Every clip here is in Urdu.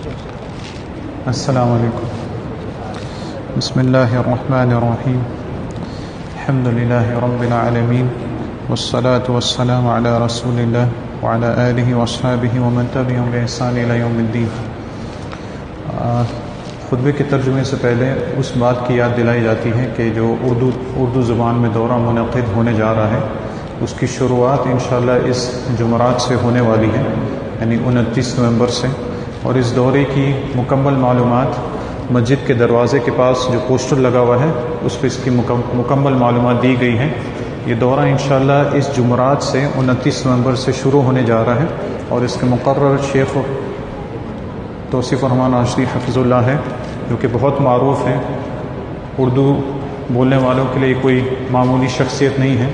السلام علیکم. بسم اللہ الرحمن الرحیم. الحمد للہ رب العالمین والصلاة والسلام علی رسول اللہ وعلی آلہ واصحابہ ومن تبعهم بإحسان الی یوم الدین. خطبے کے ترجمے سے پہلے اس بات کی یاد دلائی جاتی ہے کہ جو اردو زبان میں دورہ منعقد ہونے جا رہا ہے اس کی شروعات انشاءاللہ اس جمعرات سے ہونے والی ہے، یعنی 29 نومبر سے. اور اس دورے کی مکمل معلومات مسجد کے دروازے کے پاس جو پوسٹر لگا ہوا ہے اس پہ اس کی مکمل معلومات دی گئی ہیں. یہ دورہ انشاءاللہ اس جمعرات سے 29 نومبر سے شروع ہونے جا رہا ہے اور اس کے مقرر شیخ توصیف الرحمن آشری حفظ اللہ ہے، جو کہ بہت معروف ہیں. اردو بولنے والوں کے لیے کوئی معمولی شخصیت نہیں ہے.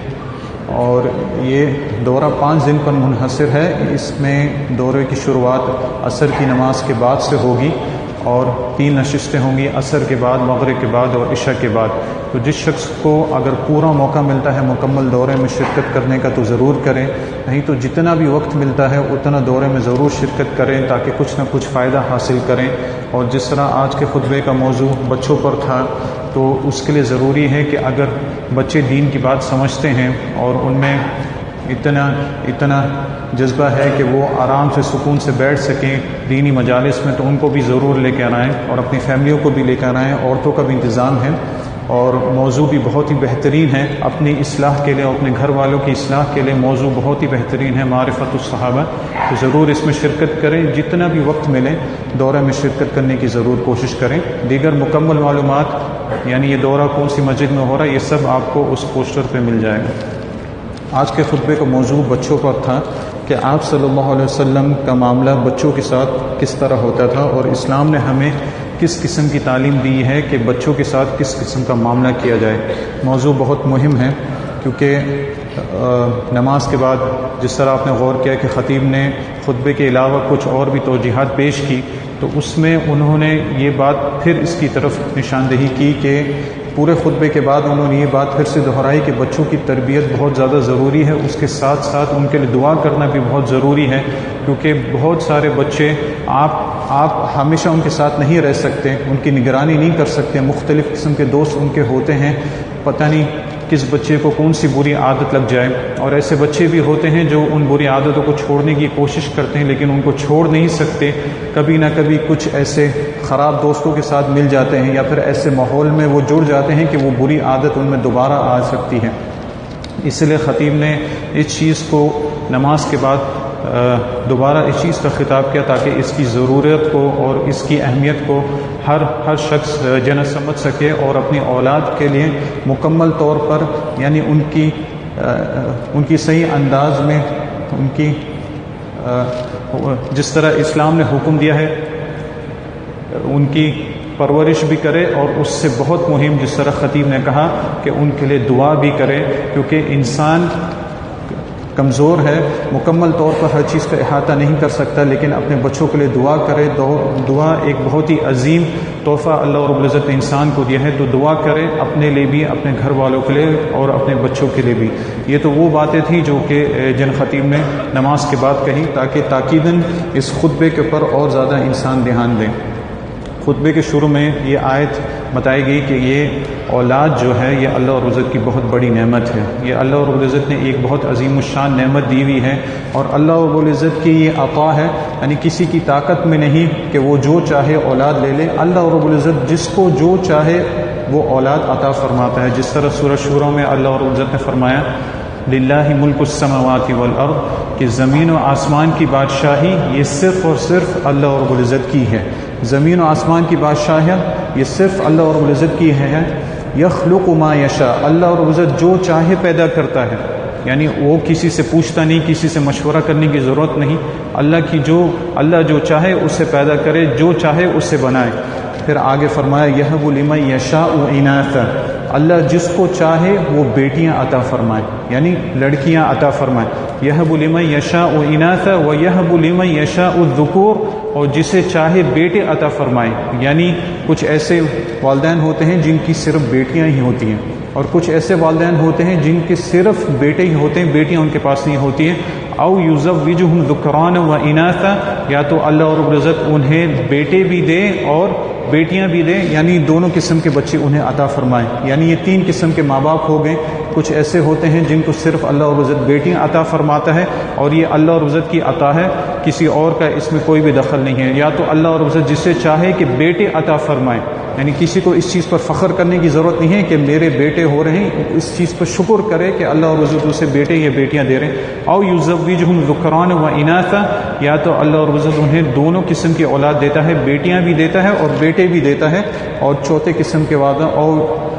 اور یہ دورہ 5 دن پر منحصر ہے. اس میں دورے کی شروعات عصر کی نماز کے بعد سے ہوگی اور 3 نشستیں ہوں گی، عصر کے بعد، مغرب کے بعد اور عشاء کے بعد. تو جس شخص کو اگر پورا موقع ملتا ہے مکمل دورے میں شرکت کرنے کا تو ضرور کریں، نہیں تو جتنا بھی وقت ملتا ہے اتنا دورے میں ضرور شرکت کریں تاکہ کچھ نہ کچھ فائدہ حاصل کریں. اور جس طرح آج کے خطبے کا موضوع بچوں پر تھا تو اس کے لیے ضروری ہے کہ اگر بچے دین کی بات سمجھتے ہیں اور ان میں اتنا جذبہ ہے کہ وہ آرام سے سکون سے بیٹھ سکیں دینی مجالس میں، تو ان کو بھی ضرور لے کے آئیں اور اپنی فیملیوں کو بھی لے کے آئیں. عورتوں کا بھی انتظام ہے اور موضوع بھی بہت ہی بہترین ہے. اپنی اصلاح کے لیے اور اپنے گھر والوں کی اصلاح کے لیے موضوع بہت ہی بہترین ہے، معرفت الصحابہ. تو ضرور اس میں شرکت کریں، جتنا بھی وقت ملے دورے میں شرکت کرنے کی ضرور کوشش کریں. دیگر مکمل معلومات یعنی یہ دورہ کون سی مسجد میں ہو رہا ہے یہ سب آپ کو اس پوسٹر پہ مل جائے گا. آج کے خطبے کا موضوع بچوں پر تھا کہ آپ صلی اللہ علیہ وسلم کا معاملہ بچوں کے ساتھ کس طرح ہوتا تھا اور اسلام نے ہمیں کس قسم کی تعلیم دی ہے کہ بچوں کے ساتھ کس قسم کا معاملہ کیا جائے. موضوع بہت مہم ہے کیونکہ نماز کے بعد جس طرح آپ نے غور کیا کہ خطیب نے خطبے کے علاوہ کچھ اور بھی توجیحات پیش کی، تو اس میں انہوں نے یہ بات پھر اس کی طرف نشاندہی کی کہ پورے خطبے کے بعد انہوں نے یہ بات پھر سے دہرائی کہ بچوں کی تربیت بہت زیادہ ضروری ہے، اس کے ساتھ ساتھ ان کے لیے دعا کرنا بھی بہت ضروری ہے، کیونکہ بہت سارے بچے آپ ہمیشہ ان کے ساتھ نہیں رہ سکتے، ان کی نگرانی نہیں کر سکتے. مختلف قسم کے دوست ان کے ہوتے ہیں، پتہ نہیں کس بچے کو کون سی بری عادت لگ جائے. اور ایسے بچے بھی ہوتے ہیں جو ان بری عادتوں کو چھوڑنے کی کوشش کرتے ہیں لیکن ان کو چھوڑ نہیں سکتے. کبھی نہ کبھی کچھ ایسے خراب دوستوں کے ساتھ مل جاتے ہیں یا پھر ایسے ماحول میں وہ جڑ جاتے ہیں کہ وہ بری عادت ان میں دوبارہ آ سکتی ہے. اس لیے خطیب نے اس چیز کو نماز کے بعد دوبارہ اس چیز کا خطاب کیا تاکہ اس کی ضرورت کو اور اس کی اہمیت کو ہر شخص سمجھ سکے اور اپنی اولاد کے لیے مکمل طور پر یعنی ان کی صحیح انداز میں ان کی جس طرح اسلام نے حکم دیا ہے ان کی پرورش بھی کرے، اور اس سے بہت مہم جس طرح خطیب نے کہا کہ ان کے لیے دعا بھی کرے، کیونکہ انسان کمزور ہے، مکمل طور پر ہر چیز کا احاطہ نہیں کر سکتا، لیکن اپنے بچوں کے لیے دعا کرے. دعا ایک بہت ہی عظیم تحفہ اللہ رب العزت نے انسان کو دیا ہے، تو دعا کرے اپنے لیے بھی، اپنے گھر والوں کے لیے اور اپنے بچوں کے لیے بھی. یہ تو وہ باتیں تھیں جو کہ جن خطیب نے نماز کے بعد کہی تاکہ تاکیداً اس خطبے کے اوپر اور زیادہ انسان دھیان دیں. خطبے کے شروع میں یہ آیت بتائی گئی کہ یہ اولاد جو ہے یہ اللہ رب العزت کی بہت بڑی نعمت ہے. یہ اللہ رب العزت نے ایک بہت عظیم الشان نعمت دی ہوئی ہے اور اللہ رب العزت کی یہ عطا ہے، یعنی کسی کی طاقت میں نہیں کہ وہ جو چاہے اولاد لے لے. اللہ رب العزت جس کو جو چاہے وہ اولاد عطا فرماتا ہے. جس طرح سورہ شورى میں اللہ رب العزت نے فرمایا للہ ملک السماوات والارض کہ زمین و آسمان کی بادشاہی یہ صرف اور صرف اللہ رب العزت کی ہے. زمین و آسمان کی بادشاہیت یہ صرف اللہ رب العزت کی ہے. یخلق ما یشاء، اللہ رب العزت جو چاہے پیدا کرتا ہے، یعنی وہ کسی سے پوچھتا نہیں، کسی سے مشورہ کرنے کی ضرورت نہیں. اللہ جو چاہے اس سے پیدا کرے، جو چاہے اس سے بنائے. پھر آگے فرمایا یہب لمن یشاء اناثا، اللہ جس کو چاہے وہ بیٹیاں عطا فرمائے، یعنی لڑکیاں عطا فرمائے. یہب لمن یشاء اناثا ویہب لمن یشاء الذکور، اور جسے چاہے بیٹے عطا فرمائے. یعنی کچھ ایسے والدین ہوتے ہیں جن کی صرف بیٹیاں ہی ہوتی ہیں اور کچھ ایسے والدین ہوتے ہیں جن کے صرف بیٹے ہی ہوتے ہیں، بیٹیاں ان کے پاس نہیں ہوتی ہیں. او یزوجہم ذکرانا و اناثا، یا تو اللہ رب العزت انہیں بیٹے بھی دے اور بیٹیاں بھی دے، یعنی دونوں قسم کے بچے انہیں عطا فرمائیں. یعنی یہ تین قسم کے ماں باپ ہو گئے. کچھ ایسے ہوتے ہیں جن کو صرف اللہ رب العزت بیٹیاں عطا فرماتا ہے، اور یہ اللہ رب العزت کی عطا ہے، کسی اور کا اس میں کوئی بھی دخل نہیں ہے. یا تو اللہ رب العزت جسے چاہے کہ بیٹے عطا فرمائے، یعنی کسی کو اس چیز پر فخر کرنے کی ضرورت نہیں ہے کہ میرے بیٹے ہو رہے ہیں، اس چیز پر شکر کرے کہ اللہ رب العزت اسے بیٹے یا بیٹیاں دے رہے ہیں. او یزوجہم ذکرانا و اناثا، یا تو اللہ رب العزت انہیں دونوں قسم کی اولاد دیتا ہے، بیٹیاں بھی دیتا ہے اور بیٹے بھی دیتا ہے. اور چوتھے قسم کے وعدہ اور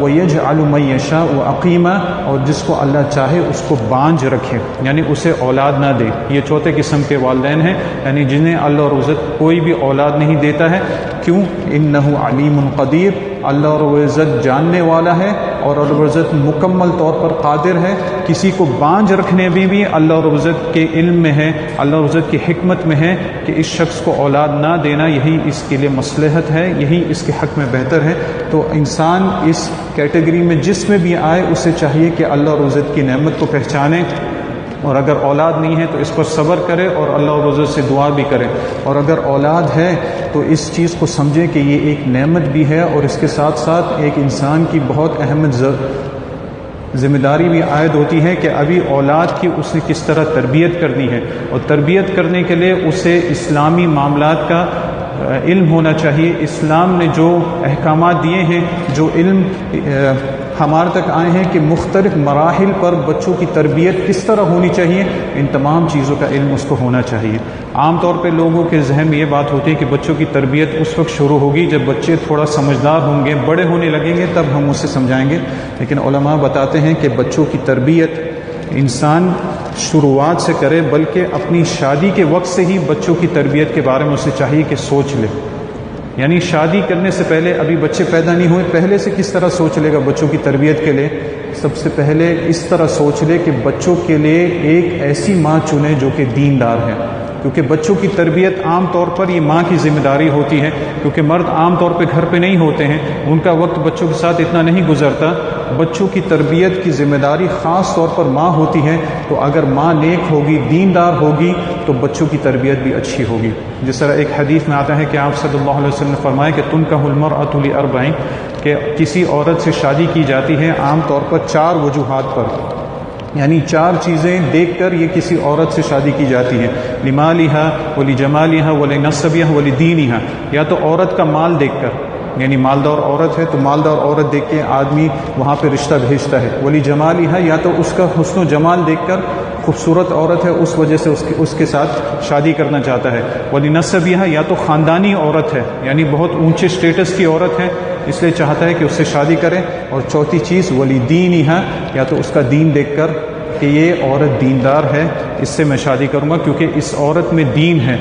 وَيَجْعَلُ مَن يَشَاءُ عَقِيمًا، اور جس کو اللہ چاہے اس کو بانجھ رکھے، یعنی اسے اولاد نہ دے. یہ چوتھے قسم کے والدین ہیں، یعنی جنہیں اللہ رب العزت کوئی بھی اولاد نہیں دیتا ہے. کیوں؟ اِنَّهُ عَلِيمٌ قَدِيرٌ، اللہ رب العزت جاننے والا ہے اور رب العزت مکمل طور پر قادر ہے. کسی کو بانجھ رکھنے میں بھی اللہ رب العزت کے علم میں ہے، اللہ رب العزت کی حکمت میں ہے کہ اس شخص کو اولاد نہ دینا یہی اس کے لیے مصلحت ہے، یہی اس کے حق میں بہتر ہے. تو انسان اس کیٹیگری میں جس میں بھی آئے اسے چاہیے کہ اللہ رب العزت کی نعمت کو پہچانے، اور اگر اولاد نہیں ہے تو اس پر صبر کرے اور اللہ رب العزت سے دعا بھی کرے. اور اگر اولاد ہے تو اس چیز کو سمجھے کہ یہ ایک نعمت بھی ہے، اور اس کے ساتھ ساتھ ایک انسان کی بہت اہم ذمہ داری بھی عائد ہوتی ہے کہ ابھی اولاد کی اس نے کس طرح تربیت کرنی ہے. اور تربیت کرنے کے لیے اسے اسلامی معاملات کا علم ہونا چاہیے. اسلام نے جو احکامات دیے ہیں، جو علم ہمارے تک آئے ہیں کہ مختلف مراحل پر بچوں کی تربیت کس طرح ہونی چاہیے، ان تمام چیزوں کا علم اس کو ہونا چاہیے. عام طور پہ لوگوں کے ذہن میں یہ بات ہوتی ہے کہ بچوں کی تربیت اس وقت شروع ہوگی جب بچے تھوڑا سمجھدار ہوں گے، بڑے ہونے لگیں گے، تب ہم اسے سمجھائیں گے. لیکن علماء بتاتے ہیں کہ بچوں کی تربیت انسان شروعات سے کرے، بلکہ اپنی شادی کے وقت سے ہی بچوں کی تربیت کے بارے میں اسے چاہیے کہ سوچ لے. یعنی شادی کرنے سے پہلے، ابھی بچے پیدا نہیں ہوئے، پہلے سے کس طرح سوچ لے گا بچوں کی تربیت کے لیے؟ سب سے پہلے اس طرح سوچ لے کہ بچوں کے لیے ایک ایسی ماں چنے جو کہ دیندار ہے. کیونکہ بچوں کی تربیت عام طور پر یہ ماں کی ذمہ داری ہوتی ہے، کیونکہ مرد عام طور پہ گھر پہ نہیں ہوتے ہیں، ان کا وقت بچوں کے ساتھ اتنا نہیں گزرتا. بچوں کی تربیت کی ذمہ داری خاص طور پر ماں ہوتی ہے. تو اگر ماں نیک ہوگی، دیندار ہوگی، تو بچوں کی تربیت بھی اچھی ہوگی. جس طرح ایک حدیث میں آتا ہے کہ آپ صلی اللہ علیہ وسلم نے فرمایا کہ تنکح المرأۃ لأربع، کہ کسی عورت سے شادی کی جاتی ہے عام طور پر 4 وجوہات پر، یعنی 4 چیزیں دیکھ کر یہ کسی عورت سے شادی کی جاتی ہے. لمالہا ولجمالہا ولنسبہا ولدینہا، یا تو عورت کا مال دیکھ کر، یعنی مالدار عورت ہے تو مالدار عورت دیکھ کے آدمی وہاں پہ رشتہ بھیجتا ہے. ولیجمالہا، یا تو اس کا حسن و جمال دیکھ کر، خوبصورت عورت ہے اس وجہ سے اس کے ساتھ شادی کرنا چاہتا ہے. ولنسبہا، یا تو خاندانی عورت ہے، یعنی بہت اونچے سٹیٹس کی عورت ہے، اس لیے چاہتا ہے کہ اس سے شادی کرے. اور چوتھی چیز ولیدینہا، یا تو اس کا دین دیکھ کر کہ یہ عورت دیندار ہے، اس سے میں شادی کروں گا کیونکہ اس عورت میں دین ہے.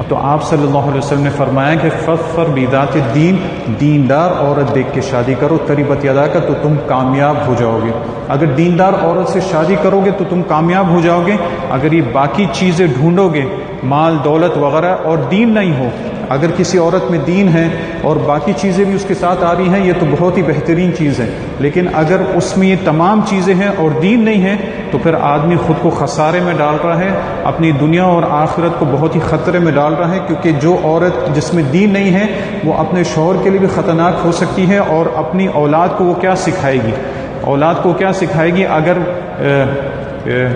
تو آپ صلی اللہ علیہ وسلم نے فرمایا کہ فظفر بذات الدین، دیندار عورت دیکھ کے شادی کرو، تربت یداک، تو تم کامیاب ہو جاؤ گے. اگر دیندار عورت سے شادی کرو گے تو تم کامیاب ہو جاؤ گے. اگر یہ باقی چیزیں ڈھونڈو گے، مال دولت وغیرہ، اور دین نہیں ہو، اگر کسی عورت میں دین ہے اور باقی چیزیں بھی اس کے ساتھ آ رہی ہیں، یہ تو بہت ہی بہترین چیز ہے. لیکن اگر اس میں یہ تمام چیزیں ہیں اور دین نہیں ہے تو پھر آدمی خود کو خسارے میں ڈال رہا ہے، اپنی دنیا اور آخرت کو بہت ہی خطرے میں ڈال رہا ہے. کیونکہ جو عورت جس میں دین نہیں ہے وہ اپنے شوہر کے لیے بھی خطرناک ہو سکتی ہے، اور اپنی اولاد کو وہ کیا سکھائے گی؟ اولاد کو کیا سکھائے گی؟ اگر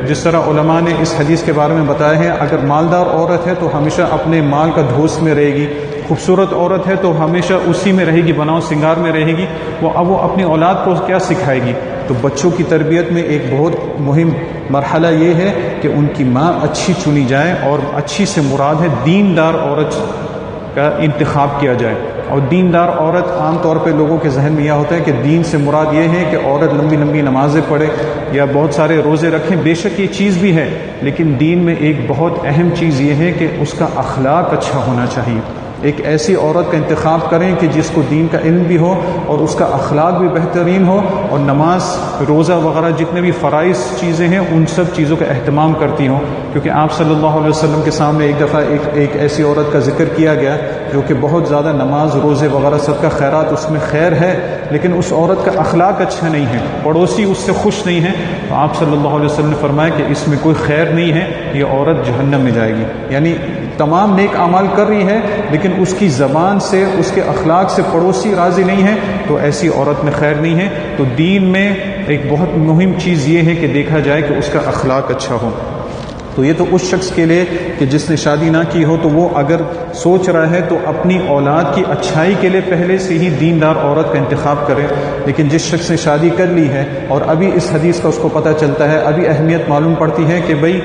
جس طرح علماء نے اس حدیث کے بارے میں بتایا ہے، اگر مالدار عورت ہے تو ہمیشہ اپنے مال کا دھوس میں رہے گی، خوبصورت عورت ہے تو ہمیشہ اسی میں رہے گی، بناؤ سنگار میں رہے گی. وہ اپنی اولاد کو کیا سکھائے گی؟ تو بچوں کی تربیت میں ایک بہت مہم مرحلہ یہ ہے کہ ان کی ماں اچھی چنی جائے، اور اچھی سے مراد ہے دیندار عورت کا انتخاب کیا جائے. اور دیندار عورت عام طور پہ لوگوں کے ذہن میں یہ ہوتا ہے کہ دین سے مراد یہ ہے کہ عورت لمبی لمبی نمازیں پڑھے یا بہت سارے روزے رکھیں. بے شک یہ چیز بھی ہے، لیکن دین میں ایک بہت اہم چیز یہ ہے کہ اس کا اخلاق اچھا ہونا چاہیے. ایک ایسی عورت کا انتخاب کریں کہ جس کو دین کا علم بھی ہو اور اس کا اخلاق بھی بہترین ہو، اور نماز روزہ وغیرہ جتنے بھی فرائض چیزیں ہیں ان سب چیزوں کا اہتمام کرتی ہوں، کیونکہ آپ صلی اللہ علیہ وسلم کے سامنے ایک دفعہ ایک ایسی عورت کا ذکر کیا گیا جو کہ بہت زیادہ نماز روزے وغیرہ صدقہ خیرات اس میں خیر ہے، لیکن اس عورت کا اخلاق اچھا نہیں ہے، پڑوسی اس سے خوش نہیں ہے، تو آپ صلی اللہ علیہ وسلم نے فرمایا کہ اس میں کوئی خیر نہیں ہے، یہ عورت جہنم میں جائے گی۔ یعنی تمام نیک اعمال کر رہی ہے لیکن اس کی زبان سے، اس کے اخلاق سے پڑوسی راضی نہیں ہے، تو ایسی عورت میں خیر نہیں ہے۔ تو دین میں ایک بہت مہم چیز یہ ہے کہ دیکھا جائے کہ اس کا اخلاق اچھا ہو۔ تو یہ تو اس شخص کے لیے کہ جس نے شادی نہ کی ہو، تو وہ اگر سوچ رہا ہے تو اپنی اولاد کی اچھائی کے لیے پہلے سے ہی دیندار عورت کا انتخاب کرے۔ لیکن جس شخص نے شادی کر لی ہے اور ابھی اس حدیث کا اس کو پتہ چلتا ہے، ابھی اہمیت معلوم پڑتی ہے کہ بھئی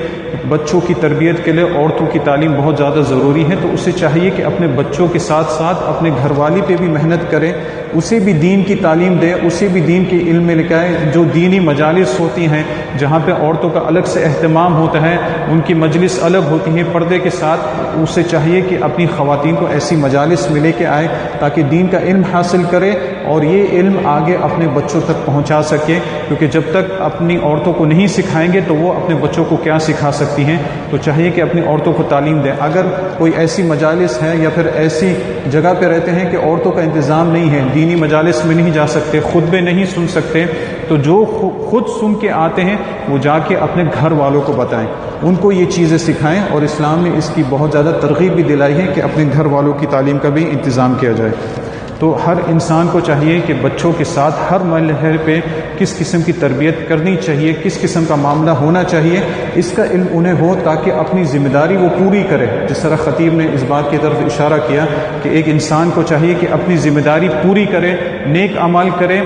بچوں کی تربیت کے لیے عورتوں کی تعلیم بہت زیادہ ضروری ہے، تو اسے چاہیے کہ اپنے بچوں کے ساتھ ساتھ اپنے گھر والی پہ بھی محنت کرے، اسے بھی دین کی تعلیم دے، اسے بھی دین کے علم میں لکھائے۔ جو دینی مجالس ہوتی ہیں جہاں پہ عورتوں کا الگ سے اہتمام ہوتا ہے، ان کی مجلس الگ ہوتی ہیں پردے کے ساتھ، اسے چاہیے کہ اپنی خواتین کو ایسی مجالس میں لے کے آئے تاکہ دین کا علم حاصل کرے اور یہ علم آگے اپنے بچوں تک پہنچا سکے، کیونکہ جب تک اپنی عورتوں کو نہیں سکھائیں گے تو وہ اپنے بچوں کو کیا سکھا سکتی ہیں۔ تو چاہیے کہ اپنی عورتوں کو تعلیم دیں۔ اگر کوئی ایسی مجالس ہے یا پھر ایسی جگہ پہ رہتے ہیں کہ عورتوں کا انتظام نہیں ہے، دینی مجالس میں نہیں جا سکتے، خطبے نہیں سن سکتے، تو جو خود سن کے آتے ہیں وہ جا کے اپنے گھر والوں کو بتائیں، ان کو یہ چیزیں سکھائیں، اور اسلام نے اس کی بہت زیادہ ترغیب بھی دلائی ہے کہ اپنے گھر والوں کی تعلیم کا بھی انتظام کیا جائے۔ تو ہر انسان کو چاہیے کہ بچوں کے ساتھ ہر مرحلے پہ کس قسم کی تربیت کرنی چاہیے، کس قسم کا معاملہ ہونا چاہیے، اس کا علم انہیں ہو تاکہ اپنی ذمہ داری وہ پوری کرے۔ جس طرح خطیب نے اس بات کی طرف اشارہ کیا کہ ایک انسان کو چاہیے کہ اپنی ذمہ داری پوری کرے، نیک اعمال کرے،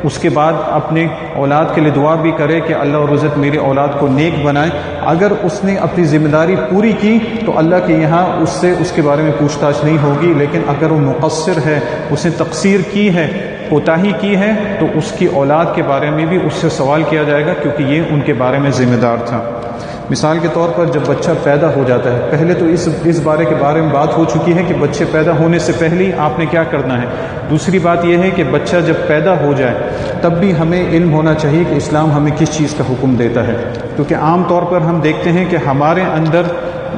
اس کے بعد اپنے اولاد کے لیے دعا بھی کرے کہ اللہ رب العزت میری اولاد کو نیک بنائے۔ اگر اس نے اپنی ذمہ داری پوری کی تو اللہ کے یہاں اس سے اس کے بارے میں پوچھ تاچھ نہیں ہوگی، لیکن اگر وہ مقصر ہے، اس نے تقصیر کی ہے، کوتاہی کی ہے، تو اس کی اولاد کے بارے میں بھی اس سے سوال کیا جائے گا، کیونکہ یہ ان کے بارے میں ذمہ دار تھا۔ مثال کے طور پر جب بچہ پیدا ہو جاتا ہے، پہلے تو اس بارے میں بات ہو چکی ہے کہ بچے پیدا ہونے سے پہلے ہی آپ نے کیا کرنا ہے۔ دوسری بات یہ ہے کہ بچہ جب پیدا ہو جائے تب بھی ہمیں علم ہونا چاہیے کہ اسلام ہمیں کس چیز کا حکم دیتا ہے، کیونکہ عام طور پر ہم دیکھتے ہیں کہ ہمارے اندر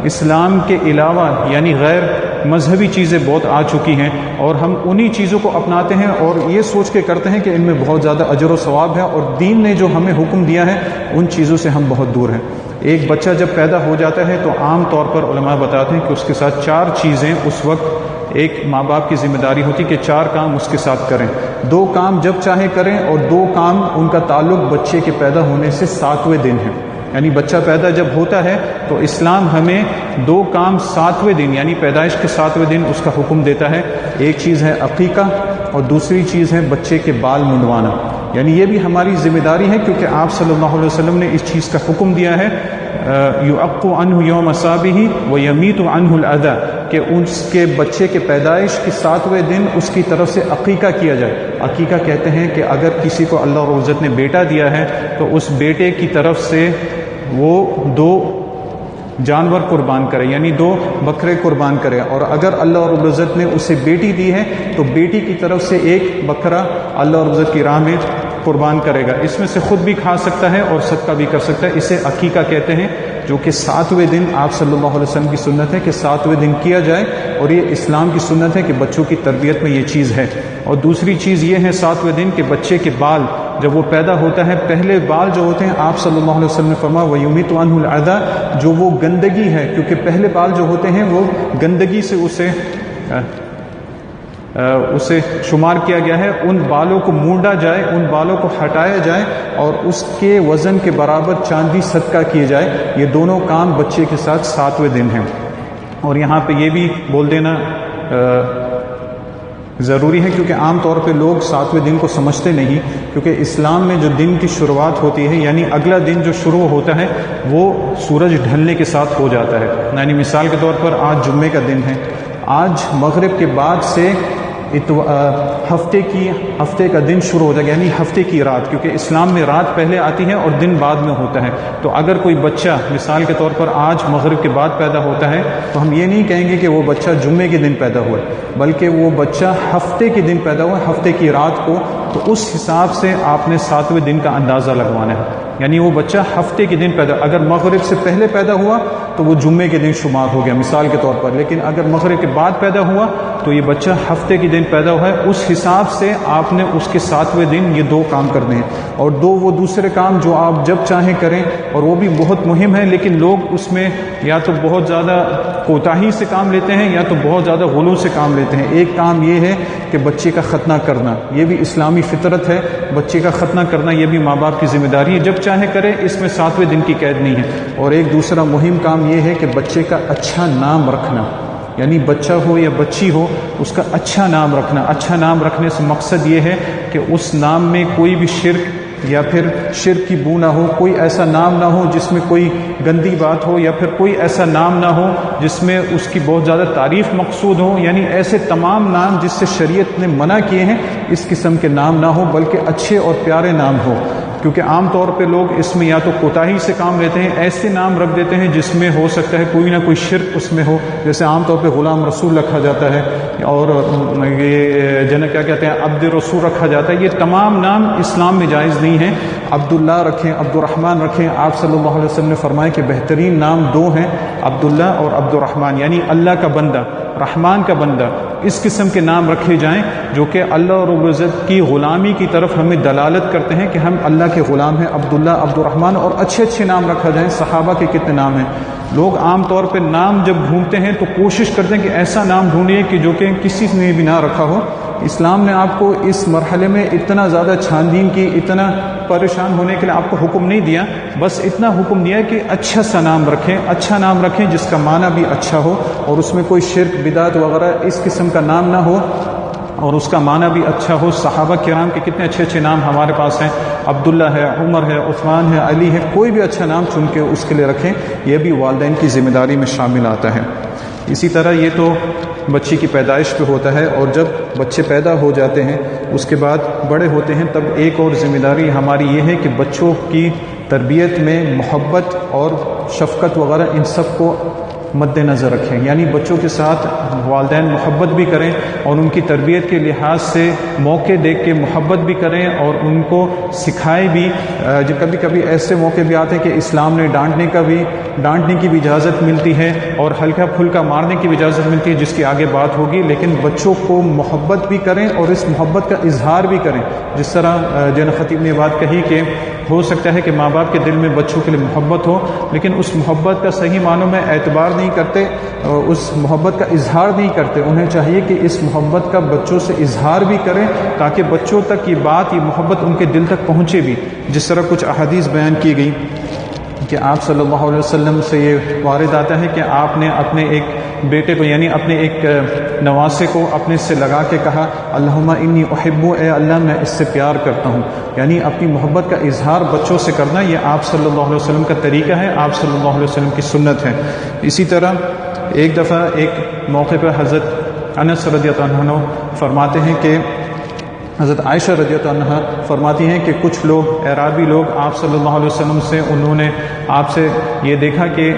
اسلام کے علاوہ یعنی غیر مذہبی چیزیں بہت آ چکی ہیں، اور ہم انہی چیزوں کو اپناتے ہیں اور یہ سوچ کے کرتے ہیں کہ ان میں بہت زیادہ اجر و ثواب ہے، اور دین نے جو ہمیں حکم دیا ہے ان چیزوں سے ہم بہت دور ہیں۔ ایک بچہ جب پیدا ہو جاتا ہے تو عام طور پر علماء بتاتے ہیں کہ اس کے ساتھ 4 چیزیں اس وقت ایک ماں باپ کی ذمہ داری ہوتی کہ 4 کام اس کے ساتھ کریں۔ 2 کام جب چاہے کریں، اور 2 کام ان کا تعلق بچے کے پیدا ہونے سے 7ویں دن ہے۔ یعنی بچہ پیدا جب ہوتا ہے تو اسلام ہمیں 2 کام 7ویں دن یعنی پیدائش کے 7ویں دن اس کا حکم دیتا ہے۔ ایک چیز ہے عقیقہ، اور دوسری چیز ہے بچے کے بال منڈوانا۔ یعنی یہ بھی ہماری ذمہ داری ہے، کیونکہ آپ صلی اللہ علیہ وسلم نے اس چیز کا حکم دیا ہے، یعق عنہ یوم صابہ ویمیت عنہ الاذی، کہ اس کے بچے کے پیدائش کے 7ویں دن اس کی طرف سے عقیقہ کیا جائے۔ عقیقہ کہتے ہیں کہ اگر کسی کو اللہ رب العزت نے بیٹا دیا ہے تو اس بیٹے کی طرف سے وہ 2 جانور قربان کرے، یعنی 2 بکرے قربان کرے، اور اگر اللہ رب العزت نے اسے بیٹی دی ہے تو بیٹی کی طرف سے 1 بکرا اللہ رب العزت کی راہ میں قربان کرے گا۔ اس میں سے خود بھی کھا سکتا ہے اور صدقہ بھی کر سکتا ہے۔ اسے عقیقہ کہتے ہیں، جو کہ 7ویں دن آپ صلی اللہ علیہ وسلم کی سنت ہے کہ 7ویں دن کیا جائے، اور یہ اسلام کی سنت ہے کہ بچوں کی تربیت میں یہ چیز ہے۔ اور دوسری چیز یہ ہے 7ویں دن کہ بچے کے بال جب وہ پیدا ہوتا ہے، پہلے بال جو ہوتے ہیں آپ صلی اللہ علیہ وسلم نے فرمایا وَيُمِيتُ عَنْهُ الْعَذَى، جو وہ گندگی ہے، کیونکہ پہلے بال جو ہوتے ہیں وہ گندگی سے اسے شمار کیا گیا ہے، ان بالوں کو مونڈا جائے، ان بالوں کو ہٹایا جائے، اور اس کے وزن کے برابر چاندی صدقہ کیے جائے۔ یہ دونوں کام بچے کے ساتھ 7ویں دن ہیں۔ اور یہاں پہ یہ بھی بول دینا ضروری ہے، کیونکہ عام طور پہ لوگ 7ویں دن کو سمجھتے نہیں، کیونکہ اسلام میں جو دن کی شروعات ہوتی ہے یعنی اگلا دن جو شروع ہوتا ہے وہ سورج ڈھلنے کے ساتھ ہو جاتا ہے۔ یعنی مثال کے طور پر آج جمعے کا دن ہے، آج مغرب کے بعد سے ہفتے کا دن شروع ہو جائے گا، یعنی ہفتے کی رات، کیونکہ اسلام میں رات پہلے آتی ہے اور دن بعد میں ہوتا ہے۔ تو اگر کوئی بچہ مثال کے طور پر آج مغرب کے بعد پیدا ہوتا ہے تو ہم یہ نہیں کہیں گے کہ وہ بچہ جمعے کے دن پیدا ہوا ہے، بلکہ وہ بچہ ہفتے کے دن پیدا ہوا ہے، ہفتے کی رات کو، تو اس حساب سے آپ نے 7ویں دن کا اندازہ لگوانا ہے۔ یعنی وہ بچہ ہفتے کے دن پیدا، اگر مغرب سے پہلے پیدا ہوا تو وہ جمعے کے دن شمار ہو گیا مثال کے طور پر، لیکن اگر مغرب کے بعد پیدا ہوا تو یہ بچہ ہفتے کے دن پیدا ہوا ہے، اس حساب سے آپ نے اس کے 7ویں دن یہ 2 کام کرنے ہیں، اور 2 وہ دوسرے کام جو آپ جب چاہیں کریں، اور وہ بھی بہت مہم ہے، لیکن لوگ اس میں یا تو بہت زیادہ کوتاہی سے کام لیتے ہیں یا تو بہت زیادہ غلو سے کام لیتے ہیں۔ ایک کام یہ ہے کہ بچے کا ختنہ کرنا، یہ بھی اسلامی فطرت ہے، بچے کا ختنہ کرنا یہ بھی ماں باپ کی ذمہ داری ہے، جب چاہے کرے، اس میں 7ویں دن کی قید نہیں ہے۔ اور ایک دوسرا مہم کام یہ ہے کہ بچے کا اچھا نام رکھنا، یعنی بچہ ہو یا بچی ہو اس کا اچھا نام رکھنا۔ اچھا نام رکھنے سے مقصد یہ ہے کہ اس نام میں کوئی بھی شرک یا پھر شرک کی بو نہ ہو، کوئی ایسا نام نہ ہو جس میں کوئی گندی بات ہو، یا پھر کوئی ایسا نام نہ ہو جس میں اس کی بہت زیادہ تعریف مقصود ہو، یعنی ایسے تمام نام جس سے شریعت نے منع کیے ہیں اس قسم کے نام نہ ہو، بلکہ اچھے اور پیارے نام ہو۔ کیونکہ عام طور پہ لوگ اس میں یا تو کوتاہی سے کام لیتے ہیں، ایسے نام رکھ دیتے ہیں جس میں ہو سکتا ہے کوئی نہ کوئی شرک اس میں ہو، جیسے عام طور پہ غلام رسول رکھا جاتا ہے، اور یہ کیا کہتے ہیں عبد رسول رکھا جاتا ہے۔ یہ تمام نام اسلام میں جائز نہیں ہیں۔ عبداللہ رکھیں، عبد الرحمن رکھیں۔ آپ صلی اللہ علیہ وسلم نے فرمایا کہ بہترین نام 2 ہیں، عبداللہ اور عبد الرحمن، یعنی اللہ کا بندہ، رحمان کا بندہ۔ اس قسم کے نام رکھے جائیں جو کہ اللہ رب العزت کی غلامی کی طرف ہمیں دلالت کرتے ہیں کہ ہم اللہ کے غلام ہیں۔ عبداللہ، عبد الرحمن، اور اچھے اچھے نام رکھا جائیں۔ صحابہ کے کتنے نام ہیں۔ لوگ عام طور پہ نام جب ڈھونڈتے ہیں تو کوشش کرتے ہیں کہ ایسا نام ڈھونڈیے کہ جو کہ کسی نے بھی نہ رکھا ہو۔ اسلام نے آپ کو اس مرحلے میں اتنا زیادہ چھان بین کی، اتنا پریشان ہونے کے لیے آپ کو حکم نہیں دیا، بس اتنا حکم دیا کہ اچھا سا نام رکھیں، اچھا نام رکھیں جس کا معنی بھی اچھا ہو اور اس میں کوئی شرک بدعت وغیرہ اس قسم کا نام نہ ہو اور اس کا معنی بھی اچھا ہو۔ صحابہ کرام کے کتنے اچھے اچھے نام ہمارے پاس ہیں، عبداللہ ہے، عمر ہے، عثمان ہے، علی ہے، کوئی بھی اچھا نام چن کے اس کے لیے رکھیں، یہ بھی والدین کی ذمہ داری میں شامل آتا ہے۔ اسی طرح یہ تو بچے کی پیدائش پہ ہوتا ہے، اور جب بچے پیدا ہو جاتے ہیں اس کے بعد بڑے ہوتے ہیں تب ایک اور ذمہ داری ہماری یہ ہے کہ بچوں کی تربیت میں محبت اور شفقت وغیرہ ان سب کو مد نظر رکھیں، یعنی بچوں کے ساتھ والدین محبت بھی کریں اور ان کی تربیت کے لحاظ سے موقع دیکھ کے محبت بھی کریں اور ان کو سکھائیں بھی۔ کبھی کبھی ایسے موقع بھی آتے ہیں کہ اسلام نے ڈانٹنے کی بھی اجازت ملتی ہے اور ہلکا پھلکا مارنے کی بھی اجازت ملتی ہے، جس کی آگے بات ہوگی، لیکن بچوں کو محبت بھی کریں اور اس محبت کا اظہار بھی کریں۔ جس طرح جن خطیب نے بات کہی کہ ہو سکتا ہے کہ ماں باپ کے دل میں بچوں کے لیے محبت ہو، لیکن اس محبت کا صحیح معنوں میں اعتبار نہیں کرتے، اس محبت کا اظہار نہیں کرتے۔ انہیں چاہیے کہ اس محبت کا بچوں سے اظہار بھی کریں تاکہ بچوں تک یہ بات، یہ محبت ان کے دل تک پہنچے بھی۔ جس طرح کچھ احادیث بیان کی گئی کہ آپ صلی اللہ علیہ وسلم سے یہ وارد آتا ہے کہ آپ نے اپنے ایک بیٹے کو، یعنی اپنے ایک نواسے کو اپنے سے لگا کے کہا، اللہم انی احبو، اے اللہ میں اس سے پیار کرتا ہوں، یعنی اپنی محبت کا اظہار بچوں سے کرنا، یہ آپ صلی اللہ علیہ وسلم کا طریقہ ہے، آپ صلی اللہ علیہ وسلم کی سنت ہے۔ اسی طرح ایک دفعہ ایک موقع پر حضرت انس رضی اللہ عنہ فرماتے ہیں کہ حضرت عائشہ رضی اللہ عنہ فرماتی ہیں کہ کچھ لوگ، اعرابی لوگ آپ صلی اللہ علیہ وسلم سے، انہوں نے آپ سے یہ دیکھا کہ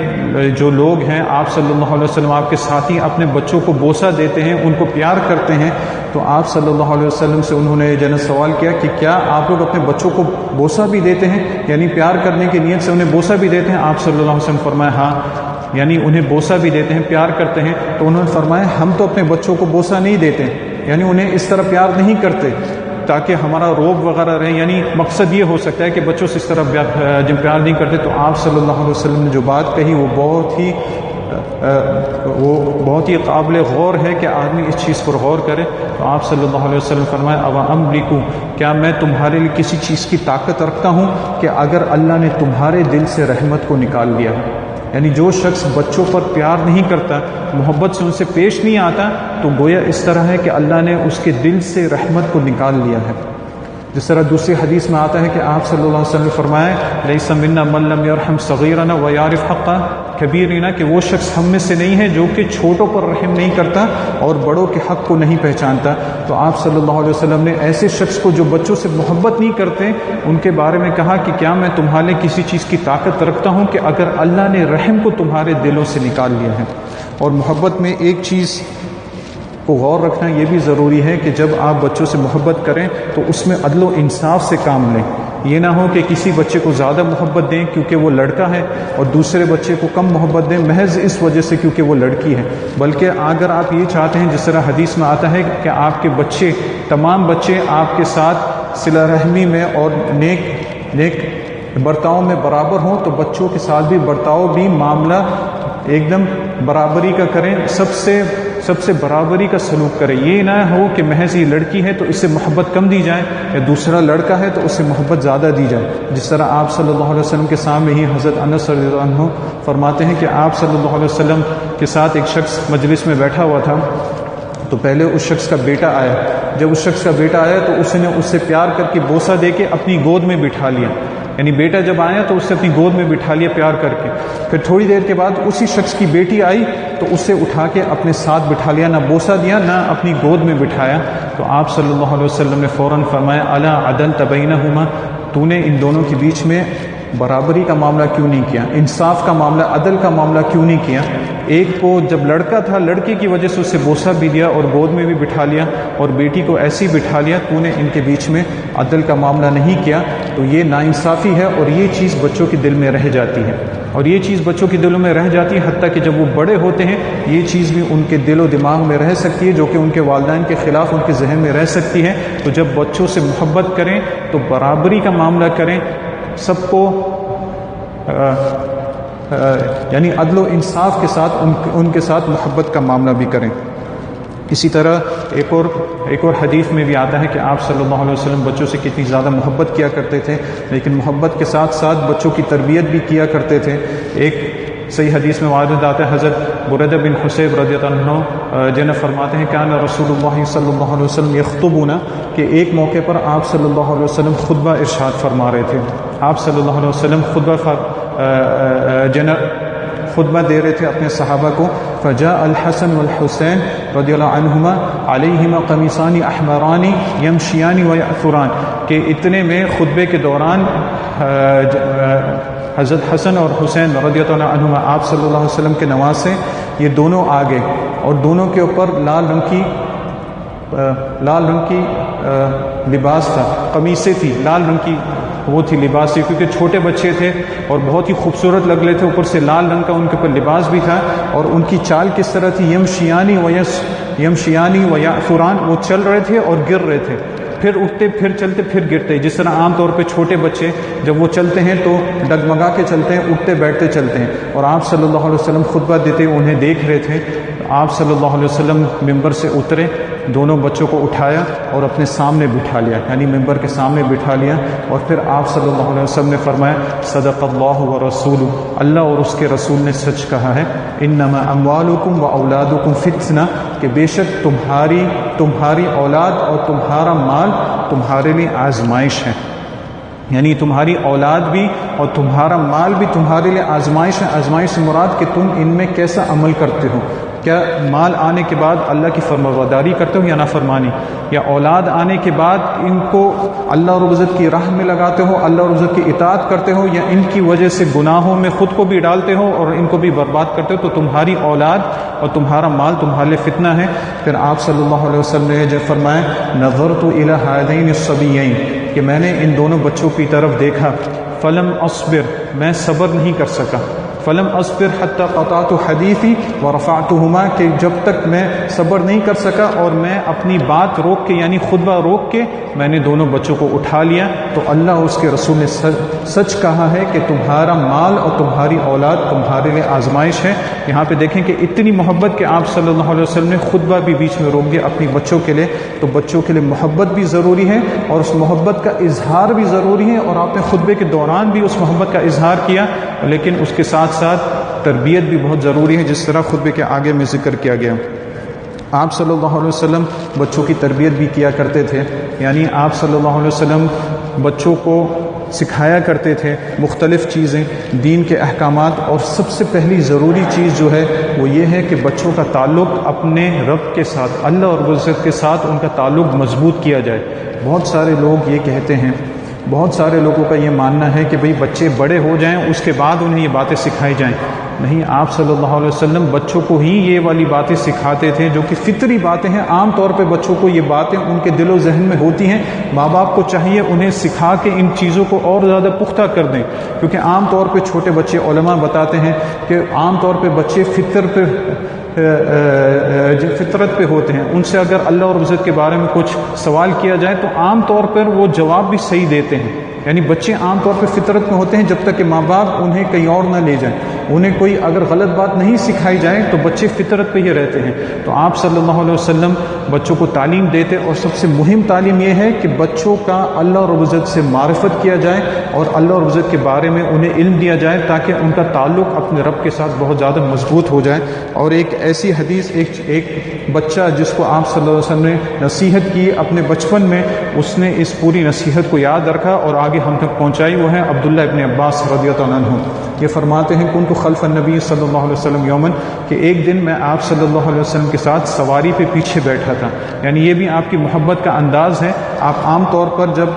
جو لوگ ہیں آپ صلی اللہ علیہ وسلم، آپ کے ساتھی اپنے بچوں کو بوسہ دیتے ہیں، ان کو پیار کرتے ہیں، تو آپ صلی اللہ علیہ وسلم سے انہوں نے سوال کیا کہ کیا آپ لوگ اپنے بچوں کو بوسہ بھی دیتے ہیں، یعنی پیار کرنے کی نیت سے انہیں بوسہ بھی دیتے ہیں؟ آپ صلی اللہ علیہ وسلم فرمایا ہاں، یعنی انہیں بوسہ بھی دیتے ہیں، پیار کرتے ہیں۔ تو انہوں نے فرمایا ہم تو اپنے بچوں کو بوسہ نہیں دیتے، یعنی انہیں اس طرح پیار نہیں کرتے تاکہ ہمارا روب وغیرہ رہے، یعنی مقصد یہ ہو سکتا ہے کہ بچوں سے اس طرح جب پیار نہیں کرتے۔ تو آپ صلی اللہ علیہ وسلم نے جو بات کہی وہ بہت ہی قابل غور ہے کہ آدمی اس چیز پر غور کرے۔ تو آپ صلی اللہ علیہ وسلم فرمایا اوا املکو، کیا میں تمہارے لیے کسی چیز کی طاقت رکھتا ہوں کہ اگر اللہ نے تمہارے دل سے رحمت کو نکال دیا، یعنی جو شخص بچوں پر پیار نہیں کرتا، محبت سے ان سے پیش نہیں آتا، تو گویا اس طرح ہے کہ اللہ نے اس کے دل سے رحمت کو نکال لیا ہے۔ جس طرح دوسری حدیث میں آتا ہے کہ آپ صلی اللہ علیہ وسلم نے فرمایا لیس منا من لم یرحم صغیرنا ویعرف حقہ، کبیرنا کہ وہ شخص ہم میں سے نہیں ہے جو کہ چھوٹوں پر رحم نہیں کرتا اور بڑوں کے حق کو نہیں پہچانتا۔ تو آپ صلی اللہ علیہ وسلم نے ایسے شخص کو جو بچوں سے محبت نہیں کرتے ان کے بارے میں کہا کہ کیا میں تمہارے کسی چیز کی طاقت رکھتا ہوں کہ اگر اللہ نے رحم کو تمہارے دلوں سے نکال لیا ہے۔ اور محبت میں ایک چیز کو غور رکھنا یہ بھی ضروری ہے کہ جب آپ بچوں سے محبت کریں تو اس میں عدل و انصاف سے کام لیں۔ یہ نہ ہو کہ کسی بچے کو زیادہ محبت دیں کیونکہ وہ لڑکا ہے اور دوسرے بچے کو کم محبت دیں محض اس وجہ سے کیونکہ وہ لڑکی ہے، بلکہ اگر آپ یہ چاہتے ہیں جس طرح حدیث میں آتا ہے کہ آپ کے بچے تمام بچے آپ کے ساتھ صلہ رحمی میں اور نیک برتاؤ میں برابر ہوں تو بچوں کے ساتھ بھی برتاؤ بھی معاملہ ایک دم برابری کا کریں، سب سے برابری کا سلوک کریں۔ یہ نہ ہو کہ محض یہ لڑکی ہے تو اس سے محبت کم دی جائے یا دوسرا لڑکا ہے تو اس سے محبت زیادہ دی جائے۔ جس طرح آپ صلی اللہ علیہ وسلم کے سامنے ہی حضرت انس رضی اللہ عنہ فرماتے ہیں کہ آپ صلی اللہ علیہ وسلم کے ساتھ ایک شخص مجلس میں بیٹھا ہوا تھا تو پہلے اس شخص کا بیٹا آیا۔ جب اس شخص کا بیٹا آیا تو اس نے اس سے پیار کر کے بوسہ دے کے اپنی گود میں بٹھا لیا، یعنی بیٹا جب آیا تو اس سے اپنی گود میں بٹھا لیا پیار کر کے۔ پھر تھوڑی دیر کے بعد اسی شخص کی بیٹی آئی تو اسے اٹھا کے اپنے ساتھ بٹھا لیا، نہ بوسہ دیا نہ اپنی گود میں بٹھایا۔ تو آپ صلی اللہ علیہ وسلم نے فوراً فرمایا الا عدلت بینہما، تو نے ان دونوں کے بیچ میں برابری کا معاملہ کیوں نہیں کیا، انصاف کا معاملہ، عدل کا معاملہ کیوں نہیں کیا؟ ایک کو جب لڑکا تھا لڑکی کی وجہ سے اسے بوسہ بھی دیا اور گود میں بھی بٹھا لیا اور بیٹی کو ایسی بٹھا لیا، تو نے ان کے بیچ میں عدل کا معاملہ نہیں کیا۔ تو یہ ناانصافی ہے اور یہ چیز بچوں کے دل میں رہ جاتی ہے، اور یہ چیز بچوں کے دلوں میں رہ جاتی ہے حتیٰ کہ جب وہ بڑے ہوتے ہیں یہ چیز بھی ان کے دل و دماغ میں رہ سکتی ہے جو کہ ان کے والدین کے خلاف ان کے ذہن میں رہ سکتی ہے۔ تو جب بچوں سے محبت کریں تو برابری کا معاملہ کریں، سب کو یعنی عدل و انصاف کے ساتھ ان کے ساتھ محبت کا معاملہ بھی کریں۔ اسی طرح ایک اور حدیث میں بھی آتا ہے کہ آپ صلی اللہ علیہ وسلم بچوں سے کتنی زیادہ محبت کیا کرتے تھے، لیکن محبت کے ساتھ ساتھ بچوں کی تربیت بھی کیا کرتے تھے۔ ایک صحیح حدیث میں وارد آتا ہے حضرت بریدہ بن حصیب رضی اللہ عنہ جنہیں فرماتے ہیں کان رسول اللہ صلی اللہ علیہ وسلم یخطبنا، کہ ایک موقع پر آپ صلی اللہ علیہ وسلم خطبہ ارشاد فرما رہے تھے۔ آپ صلی اللہ علیہ وسلم خطبہ دے رہے تھے اپنے صحابہ کو۔ فجاء الحسن والحسین رضی اللہ عنہما علیہما قمیصان احمران یمشیان ویأثران، کہ اتنے میں خطبے کے دوران حضرت حسن اور حسین رضی اللہ عنہما آپ صلی اللہ علیہ وسلم کے نواسے، یہ دونوں آگے اور دونوں کے اوپر لال رنگ کی لباس تھا، قمیصیں تھی، لال رنگ کی وہ تھی لباس تھی، کیونکہ چھوٹے بچے تھے اور بہت ہی خوبصورت لگ رہے تھے، اوپر سے لال رنگ کا ان کے اوپر لباس بھی تھا۔ اور ان کی چال کس طرح تھی، یمشیانی ویأثران، وہ چل رہے تھے اور گر رہے تھے، پھر اٹھتے پھر چلتے پھر گرتے، جس طرح عام طور پہ چھوٹے بچے جب وہ چلتے ہیں تو ڈگمگا کے چلتے ہیں، اٹھتے بیٹھتے چلتے ہیں۔ اور آپ صلی اللہ علیہ وسلم خطبہ دیتے انہیں دیکھ رہے تھے۔ آپ صلی اللہ علیہ وسلم ممبر سے اترے، دونوں بچوں کو اٹھایا اور اپنے سامنے بٹھا لیا، یعنی ممبر کے سامنے بٹھا لیا، اور پھر آپ صلی اللہ علیہ وسلم نے فرمایا صدق اللہ ورسولہ، اللہ اور اس کے رسول نے سچ کہا ہے، انما اموالکم و اولادکم فتنہ، کہ بے شک تمہاری اولاد اور تمہارا مال تمہارے لیے آزمائش ہے، یعنی تمہاری اولاد بھی اور تمہارا مال بھی تمہارے لیے آزمائش ہے۔ آزمائش سے مراد کہ تم ان میں کیسا عمل کرتے ہو، کیا مال آنے کے بعد اللہ کی فرمانبرداری کرتے ہو یا نافرمانی، یا اولاد آنے کے بعد ان کو اللہ رب العزت کی راہ میں لگاتے ہو، اللہ رب العزت کی اطاعت کرتے ہو، یا ان کی وجہ سے گناہوں میں خود کو بھی ڈالتے ہو اور ان کو بھی برباد کرتے ہو، تو تمہاری اولاد اور تمہارا مال تمہارے لیے فتنہ ہے۔ پھر آپ صلی اللہ علیہ وسلم نے جو فرمایا نظرت الی ہذین الصبیین، کہ میں نے ان دونوں بچوں کی طرف دیکھا، فلم اصبر، میں صبر نہیں کر سکا، فلم اصبر حتی قطعت حدیثی ورفعتہما، کہ جب تک میں صبر نہیں کر سکا اور میں اپنی بات روک کے یعنی خطبہ روک کے میں نے دونوں بچوں کو اٹھا لیا۔ تو اللہ اور اس کے رسول نے سچ کہا ہے کہ تمہارا مال اور تمہاری اولاد تمہارے لیے آزمائش ہے۔ یہاں پہ دیکھیں کہ اتنی محبت کہ آپ صلی اللہ علیہ وسلم نے خطبہ بھی بیچ میں روک دیا اپنی بچوں کے لیے۔ تو بچوں کے لیے محبت بھی ضروری ہے اور اس محبت کا اظہار بھی ضروری ہے، اور آپ نے خطبے کے دوران بھی اس محبت کا اظہار کیا، لیکن اس کے ساتھ ساتھ تربیت بھی بہت ضروری ہے، جس طرح خطبے کے آگے میں ذکر کیا گیا۔ آپ صلی اللہ علیہ وسلم بچوں کی تربیت بھی کیا کرتے تھے، یعنی آپ صلی اللہ علیہ وسلم بچوں کو سکھایا کرتے تھے مختلف چیزیں، دین کے احکامات، اور سب سے پہلی ضروری چیز جو ہے وہ یہ ہے کہ بچوں کا تعلق اپنے رب کے ساتھ، اللہ اور عزت کے ساتھ ان کا تعلق مضبوط کیا جائے۔ بہت سارے لوگ یہ کہتے ہیں، بہت سارے لوگوں کا یہ ماننا ہے کہ بھئی بچے بڑے ہو جائیں اس کے بعد انہیں یہ باتیں سکھائی جائیں۔ نہیں، آپ صلی اللہ علیہ وسلم بچوں کو ہی یہ والی باتیں سکھاتے تھے جو کہ فطری باتیں ہیں۔ عام طور پہ بچوں کو یہ باتیں ان کے دل و ذہن میں ہوتی ہیں، ماں باپ کو چاہیے انہیں سکھا کے ان چیزوں کو اور زیادہ پختہ کر دیں، کیونکہ عام طور پہ چھوٹے بچے، علماء بتاتے ہیں کہ عام طور پہ بچے فطرت پہ ہوتے ہیں، ان سے اگر اللہ اور عزت کے بارے میں کچھ سوال کیا جائے تو عام طور پر وہ جواب بھی صحیح دیتے ہیں۔ یعنی بچے عام طور پہ فطرت میں ہوتے ہیں جب تک کہ ماں باپ انہیں کہیں اور نہ لے جائیں، انہیں کوئی اگر غلط بات نہیں سکھائی جائے تو بچے فطرت پہ ہی رہتے ہیں۔ تو آپ صلی اللہ علیہ وسلم بچوں کو تعلیم دیتے، اور سب سے مہم تعلیم یہ ہے کہ بچوں کا اللہ اور عزت سے معرفت کیا جائے اور اللہ اور عزت کے بارے میں انہیں علم دیا جائے تاکہ ان کا تعلق اپنے رب کے ساتھ بہت زیادہ مضبوط ہو جائے۔ اور ایک ایسی حدیث، ایک بچہ جس کو آپ صلی اللہ علیہ وسلم نے نصیحت کی اپنے بچپن میں، اس نے اس پوری نصیحت کو یاد رکھا اور آگے ہم تک پہنچائی، وہ ہے عبداللہ ابن عباس رضی اللہ عنہ۔ یہ فرماتے ہیں کنت خلف النبی صلی اللہ علیہ وسلم یومن، کہ ایک دن میں آپ صلی اللہ علیہ وسلم کے ساتھ سواری پہ پیچھے بیٹھا تھا۔ یعنی یہ بھی آپ کی محبت کا انداز ہے۔ آپ عام طور پر جب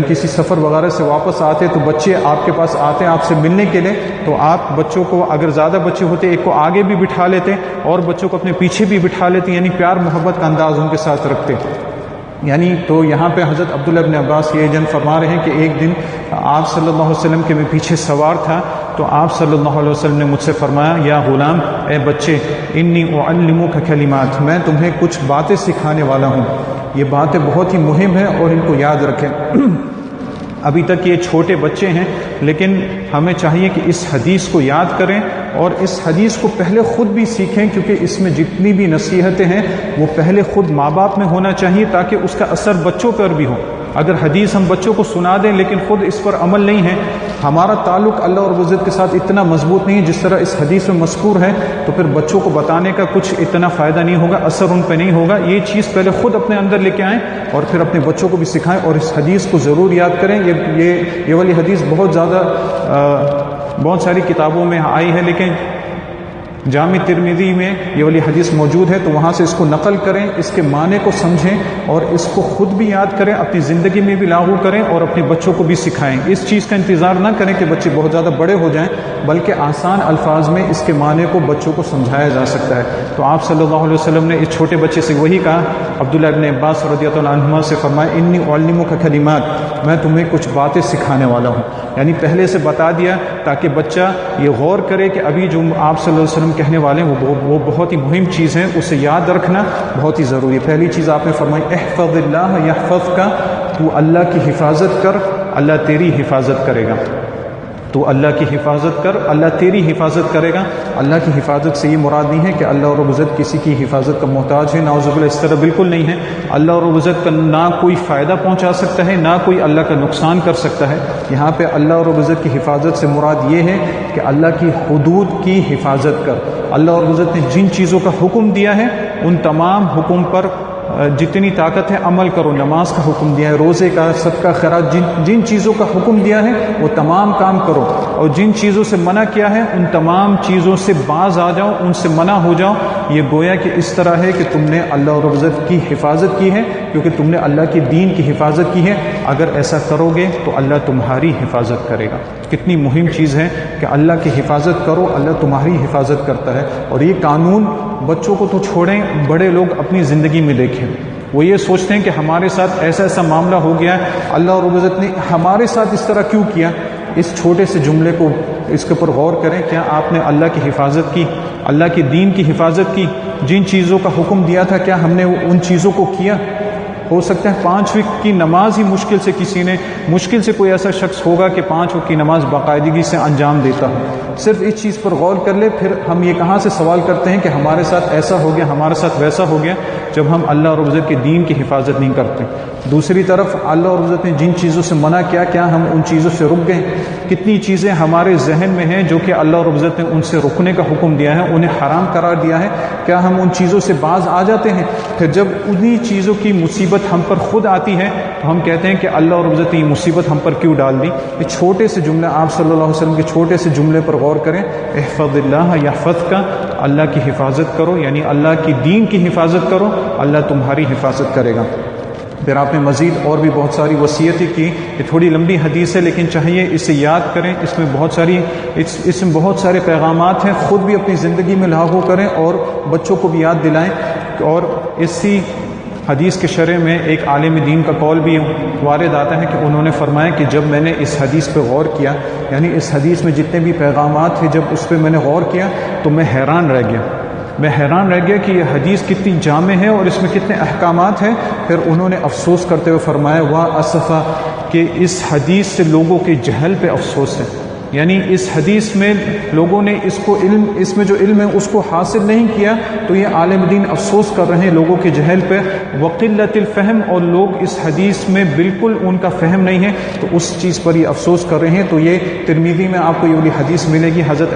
کسی سفر وغیرہ سے واپس آتے تو بچے آپ کے پاس آتے ہیں آپ سے ملنے کے لیے، تو آپ بچوں کو، اگر زیادہ بچے ہوتے، ایک کو آگے بھی بٹھا لیتے اور بچوں کو اپنے پیچھے بھی بٹھا لیتے، یعنی پیار محبت کا انداز ان کے ساتھ رکھتے۔ یعنی تو یہاں پہ حضرت عبداللہ ابن عباس یہ جن فرما رہے ہیں کہ ایک دن آپ صلی اللہ علیہ وسلم کے میں پیچھے سوار تھا، تو آپ صلی اللہ علیہ وسلم نے مجھ سے فرمایا، یا غلام، اے بچے، انی اعلمک کلمات، میں تمہیں کچھ باتیں سکھانے والا ہوں۔ یہ باتیں بہت ہی مہم ہیں اور ان کو یاد رکھیں۔ ابھی تک یہ چھوٹے بچے ہیں، لیکن ہمیں چاہیے کہ اس حدیث کو یاد کریں اور اس حدیث کو پہلے خود بھی سیکھیں، کیونکہ اس میں جتنی بھی نصیحتیں ہیں وہ پہلے خود ماں باپ میں ہونا چاہیے تاکہ اس کا اثر بچوں پر بھی ہو۔ اگر حدیث ہم بچوں کو سنا دیں لیکن خود اس پر عمل نہیں ہے، ہمارا تعلق اللہ اور عزت کے ساتھ اتنا مضبوط نہیں ہے جس طرح اس حدیث میں مذکور ہے، تو پھر بچوں کو بتانے کا کچھ اتنا فائدہ نہیں ہوگا، اثر ان پہ نہیں ہوگا۔ یہ چیز پہلے خود اپنے اندر لے کے آئیں اور پھر اپنے بچوں کو بھی سکھائیں، اور اس حدیث کو ضرور یاد کریں۔ یہ والی حدیث بہت ساری کتابوں میں آئی ہے، لیکن جامع ترمذی میں یہ والی حدیث موجود ہے، تو وہاں سے اس کو نقل کریں، اس کے معنی کو سمجھیں اور اس کو خود بھی یاد کریں، اپنی زندگی میں بھی لاگو کریں اور اپنے بچوں کو بھی سکھائیں۔ اس چیز کا انتظار نہ کریں کہ بچے بہت زیادہ بڑے ہو جائیں، بلکہ آسان الفاظ میں اس کے معنی کو بچوں کو سمجھایا جا سکتا ہے۔ تو آپ صلی اللہ علیہ وسلم نے اس چھوٹے بچے سے وہی کہا، عبداللہ ابن عباس رضی اللہ عنہما سے فرمایا، انی اعلمک کلمات، میں تمہیں کچھ باتیں سکھانے والا ہوں۔ یعنی پہلے سے بتا دیا تاکہ بچہ یہ غور کرے کہ ابھی جو آپ صلی اللہ علیہ وسلم کہنے والے ہیں وہ بہت ہی مہم چیز ہے، اسے یاد رکھنا بہت ہی ضروری ہے۔ پہلی چیز آپ نے فرمائی، احفظ اللہ یحفظک، تو اللہ کی حفاظت کر، اللہ تیری حفاظت کرے گا۔ تو اللہ کی حفاظت کر، اللہ تیری حفاظت کرے گا۔ اللہ کی حفاظت سے یہ مراد نہیں ہے کہ اللہ اور عزت کسی کی حفاظت کا محتاج ہے، نعوذ باللہ، اس طرح بالکل نہیں ہے۔ اللہ اور عزت کا نہ کوئی فائدہ پہنچا سکتا ہے، نہ کوئی اللہ کا نقصان کر سکتا ہے۔ یہاں پہ اللہ اور عزت کی حفاظت سے مراد یہ ہے کہ اللہ کی حدود کی حفاظت کر۔ اللہ اور عزت نے جن چیزوں کا حکم دیا ہے ان تمام حکم پر جتنی طاقت ہے عمل کرو۔ نماز کا حکم دیا ہے، روزے کا، صدقہ خیرات، جن چیزوں کا حکم دیا ہے وہ تمام کام کرو، اور جن چیزوں سے منع کیا ہے ان تمام چیزوں سے باز آ جاؤ، ان سے منع ہو جاؤ۔ یہ گویا کہ اس طرح ہے کہ تم نے اللہ اور عزت کی حفاظت کی ہے، کیونکہ تم نے اللہ کی دین کی حفاظت کی ہے۔ اگر ایسا کرو گے تو اللہ تمہاری حفاظت کرے گا۔ کتنی مہم چیز ہے کہ اللہ کی حفاظت کرو، اللہ تمہاری حفاظت کرتا ہے۔ اور یہ قانون بچوں کو تو چھوڑیں، بڑے لوگ اپنی زندگی میں دیکھیں، وہ یہ سوچتے ہیں کہ ہمارے ساتھ ایسا معاملہ ہو گیا ہے، اللہ اور عزت نے ہمارے ساتھ اس طرح کیوں کیا۔ اس چھوٹے سے جملے کو، اس کے اوپر غور کریں، کیا آپ نے اللہ کی حفاظت کی، اللہ کی دین کی حفاظت کی؟ جن چیزوں کا حکم دیا تھا کیا ہم نے ان چیزوں کو کیا؟ ہو سکتا ہے 5 وقت کی نماز ہی مشکل سے کوئی ایسا شخص ہوگا کہ 5 وقت کی نماز باقاعدگی سے انجام دیتا ہو۔ صرف اس چیز پر غور کر لے، پھر ہم یہ کہاں سے سوال کرتے ہیں کہ ہمارے ساتھ ایسا ہو گیا، ہمارے ساتھ ویسا ہو گیا، جب ہم اللہ اور عزت کے دین کی حفاظت نہیں کرتے۔ دوسری طرف اللہ اور عزت نے جن چیزوں سے منع کیا، کیا ہم ان چیزوں سے رک گئے؟ کتنی چیزیں ہمارے ذہن میں ہیں جو کہ اللہ اور عزت نے ان سے رکنے کا حکم دیا ہے، انہیں حرام قرار دیا ہے، کیا ہم ان چیزوں سے باز آ جاتے ہیں؟ پھر جب انہی چیزوں کی مصیبت مصیبت ہم پر خود آتی ہے تو ہم کہتے ہیں کہ اللہ رب العزت نے یہ مصیبت ہم پر کیوں ڈال دی. یہ چھوٹے سے جملے آپ صلی اللہ علیہ وسلم کے چھوٹے سے جملے پر غور کریں. احفظ اللہ یحفظک، اللہ کی حفاظت کرو، یعنی اللہ کی دین کی حفاظت کرو، اللہ تمہاری حفاظت کرے گا. پھر آپ نے مزید اور بھی بہت ساری وصیتیں کی. یہ تھوڑی لمبی حدیث ہے لیکن چاہیے اسے یاد کریں. اس میں بہت سارے پیغامات ہیں. خود بھی اپنی زندگی میں لاگو کریں اور بچوں کو بھی یاد دلائیں. اور اسی حدیث کے شرح میں ایک عالم دین کا قول بھی وارد آتا ہے کہ انہوں نے فرمایا کہ جب میں نے اس حدیث پہ غور کیا، یعنی اس حدیث میں جتنے بھی پیغامات تھے، جب اس پہ میں نے غور کیا تو میں حیران رہ گیا کہ یہ حدیث کتنی جامع ہے اور اس میں کتنے احکامات ہیں. پھر انہوں نے افسوس کرتے ہوئے فرمایا وا اسفا، کہ اس حدیث سے لوگوں کے جہل پہ افسوس ہے. یعنی اس حدیث میں لوگوں نے اس میں جو علم ہے اس کو حاصل نہیں کیا، تو یہ عالم دین افسوس کر رہے ہیں لوگوں کے جہل پہ. وقلت الفہم، اور لوگ اس حدیث میں بالکل ان کا فہم نہیں ہے تو اس چیز پر یہ افسوس کر رہے ہیں. تو یہ ترمذی میں آپ کو یہ والی حدیث ملے گی. حضرت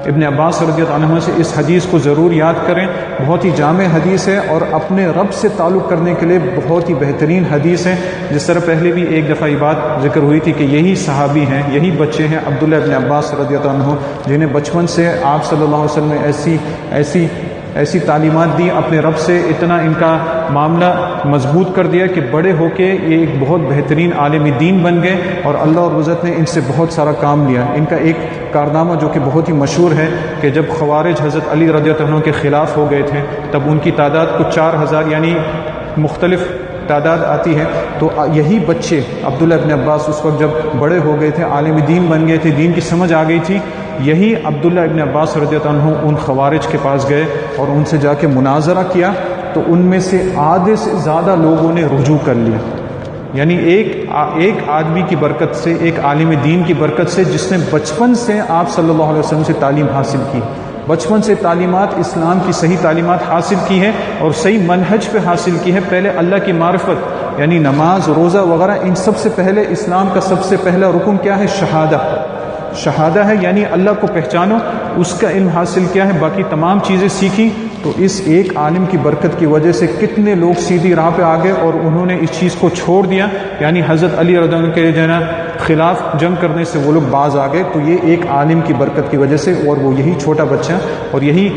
ابن عباس رضی اللہ عنہ سے اس حدیث کو ضرور یاد کریں. بہت ہی جامع حدیث ہے اور اپنے رب سے تعلق کرنے کے لیے بہت ہی بہترین حدیث ہے. جس طرح پہلے بھی ایک دفعہ یہ بات ذکر ہوئی تھی کہ یہی صحابی ہیں، یہی بچے ہیں عبداللہ ابن عباس رضی اللہ عنہ، جنہیں بچپن سے آپ صلی اللہ علیہ وسلم نے ایسی تعلیمات دی، اپنے رب سے اتنا ان کا معاملہ مضبوط کر دیا کہ بڑے ہو کے یہ ایک بہت بہترین عالم دین بن گئے اور اللہ اور عزت نے ان سے بہت سارا کام لیا. ان کا ایک کارنامہ جو کہ بہت ہی مشہور ہے کہ جب خوارج حضرت علی رضی اللہ عنہ کے خلاف ہو گئے تھے تب ان کی تعداد کچھ 4000 یعنی مختلف تعداد آتی ہے. تو یہی بچے عبداللہ ابن عباس اس وقت جب بڑے ہو گئے تھے، عالم دین بن گئے تھے، دین کی سمجھ آ گئی تھی، یہی عبداللہ ابن عباس رضی اللہ عنہ ان خوارج کے پاس گئے اور ان سے جا کے مناظرہ کیا تو ان میں سے آدھے سے زیادہ لوگوں نے رجوع کر لیا. یعنی ایک آدمی کی برکت سے، ایک عالم دین کی برکت سے جس نے بچپن سے آپ صلی اللہ علیہ وسلم سے تعلیم حاصل کی، بچپن سے تعلیمات اسلام کی صحیح تعلیمات حاصل کی ہے اور صحیح منہج پہ حاصل کی ہے. پہلے اللہ کی معرفت یعنی نماز، روزہ وغیرہ، ان سب سے پہلے اسلام کا سب سے پہلا رکن کیا ہے؟ شہادہ ہے، یعنی اللہ کو پہچانو، اس کا علم حاصل کیا ہے، باقی تمام چیزیں سیکھی. تو اس ایک عالم کی برکت کی وجہ سے کتنے لوگ سیدھی راہ پہ آ گئے اور انہوں نے اس چیز کو چھوڑ دیا. یعنی حضرت علی رضی اللہ عنہ کے جو ہے نا خلاف جنگ کرنے سے وہ لوگ باز آ گئے. تو یہ ایک عالم کی برکت کی وجہ سے، اور وہ یہی چھوٹا بچہ اور یہی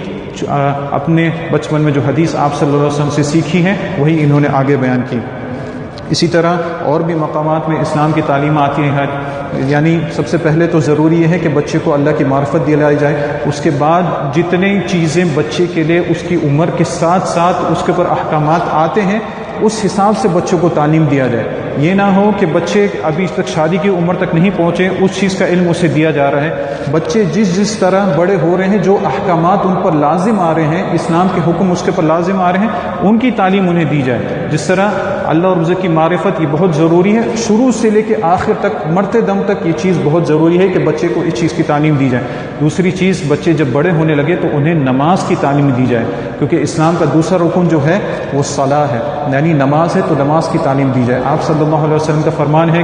اپنے بچپن میں جو حدیث آپ صلی اللہ علیہ وسلم سے سیکھی ہے وہی انہوں نے آگے بیان کی. اسی طرح اور بھی مقامات میں اسلام کی تعلیم آتی ہے. یعنی سب سے پہلے تو ضروری یہ ہے کہ بچے کو اللہ کی معرفت دلائی جائے. اس کے بعد جتنی چیزیں بچے کے لیے اس کی عمر کے ساتھ ساتھ اس کے اوپر احکامات آتے ہیں اس حساب سے بچوں کو تعلیم دیا جائے. یہ نہ ہو کہ بچے ابھی تک شادی کی عمر تک نہیں پہنچے اس چیز کا علم اسے دیا جا رہا ہے. بچے جس طرح بڑے ہو رہے ہیں، جو احکامات ان پر لازم آ رہے ہیں، اسلام کے حکم اس کے پر لازم آ رہے ہیں، ان کی تعلیم انہیں دی جائے. جس طرح اللہ اور رزق کی معرفت یہ بہت ضروری ہے، شروع سے لے کے آخر تک مرتے دم تک یہ چیز بہت ضروری ہے کہ بچے کو اس چیز کی تعلیم دی جائے. دوسری چیز، بچے جب بڑے ہونے لگے تو انہیں نماز کی تعلیم دی جائے، کیونکہ اسلام کا دوسرا رکن جو ہے وہ صلاح ہے، یعنی نماز ہے، تو نماز کی تعلیم دی جائے. آپ صلی اللہ علیہ وسلم کا فرمان ہے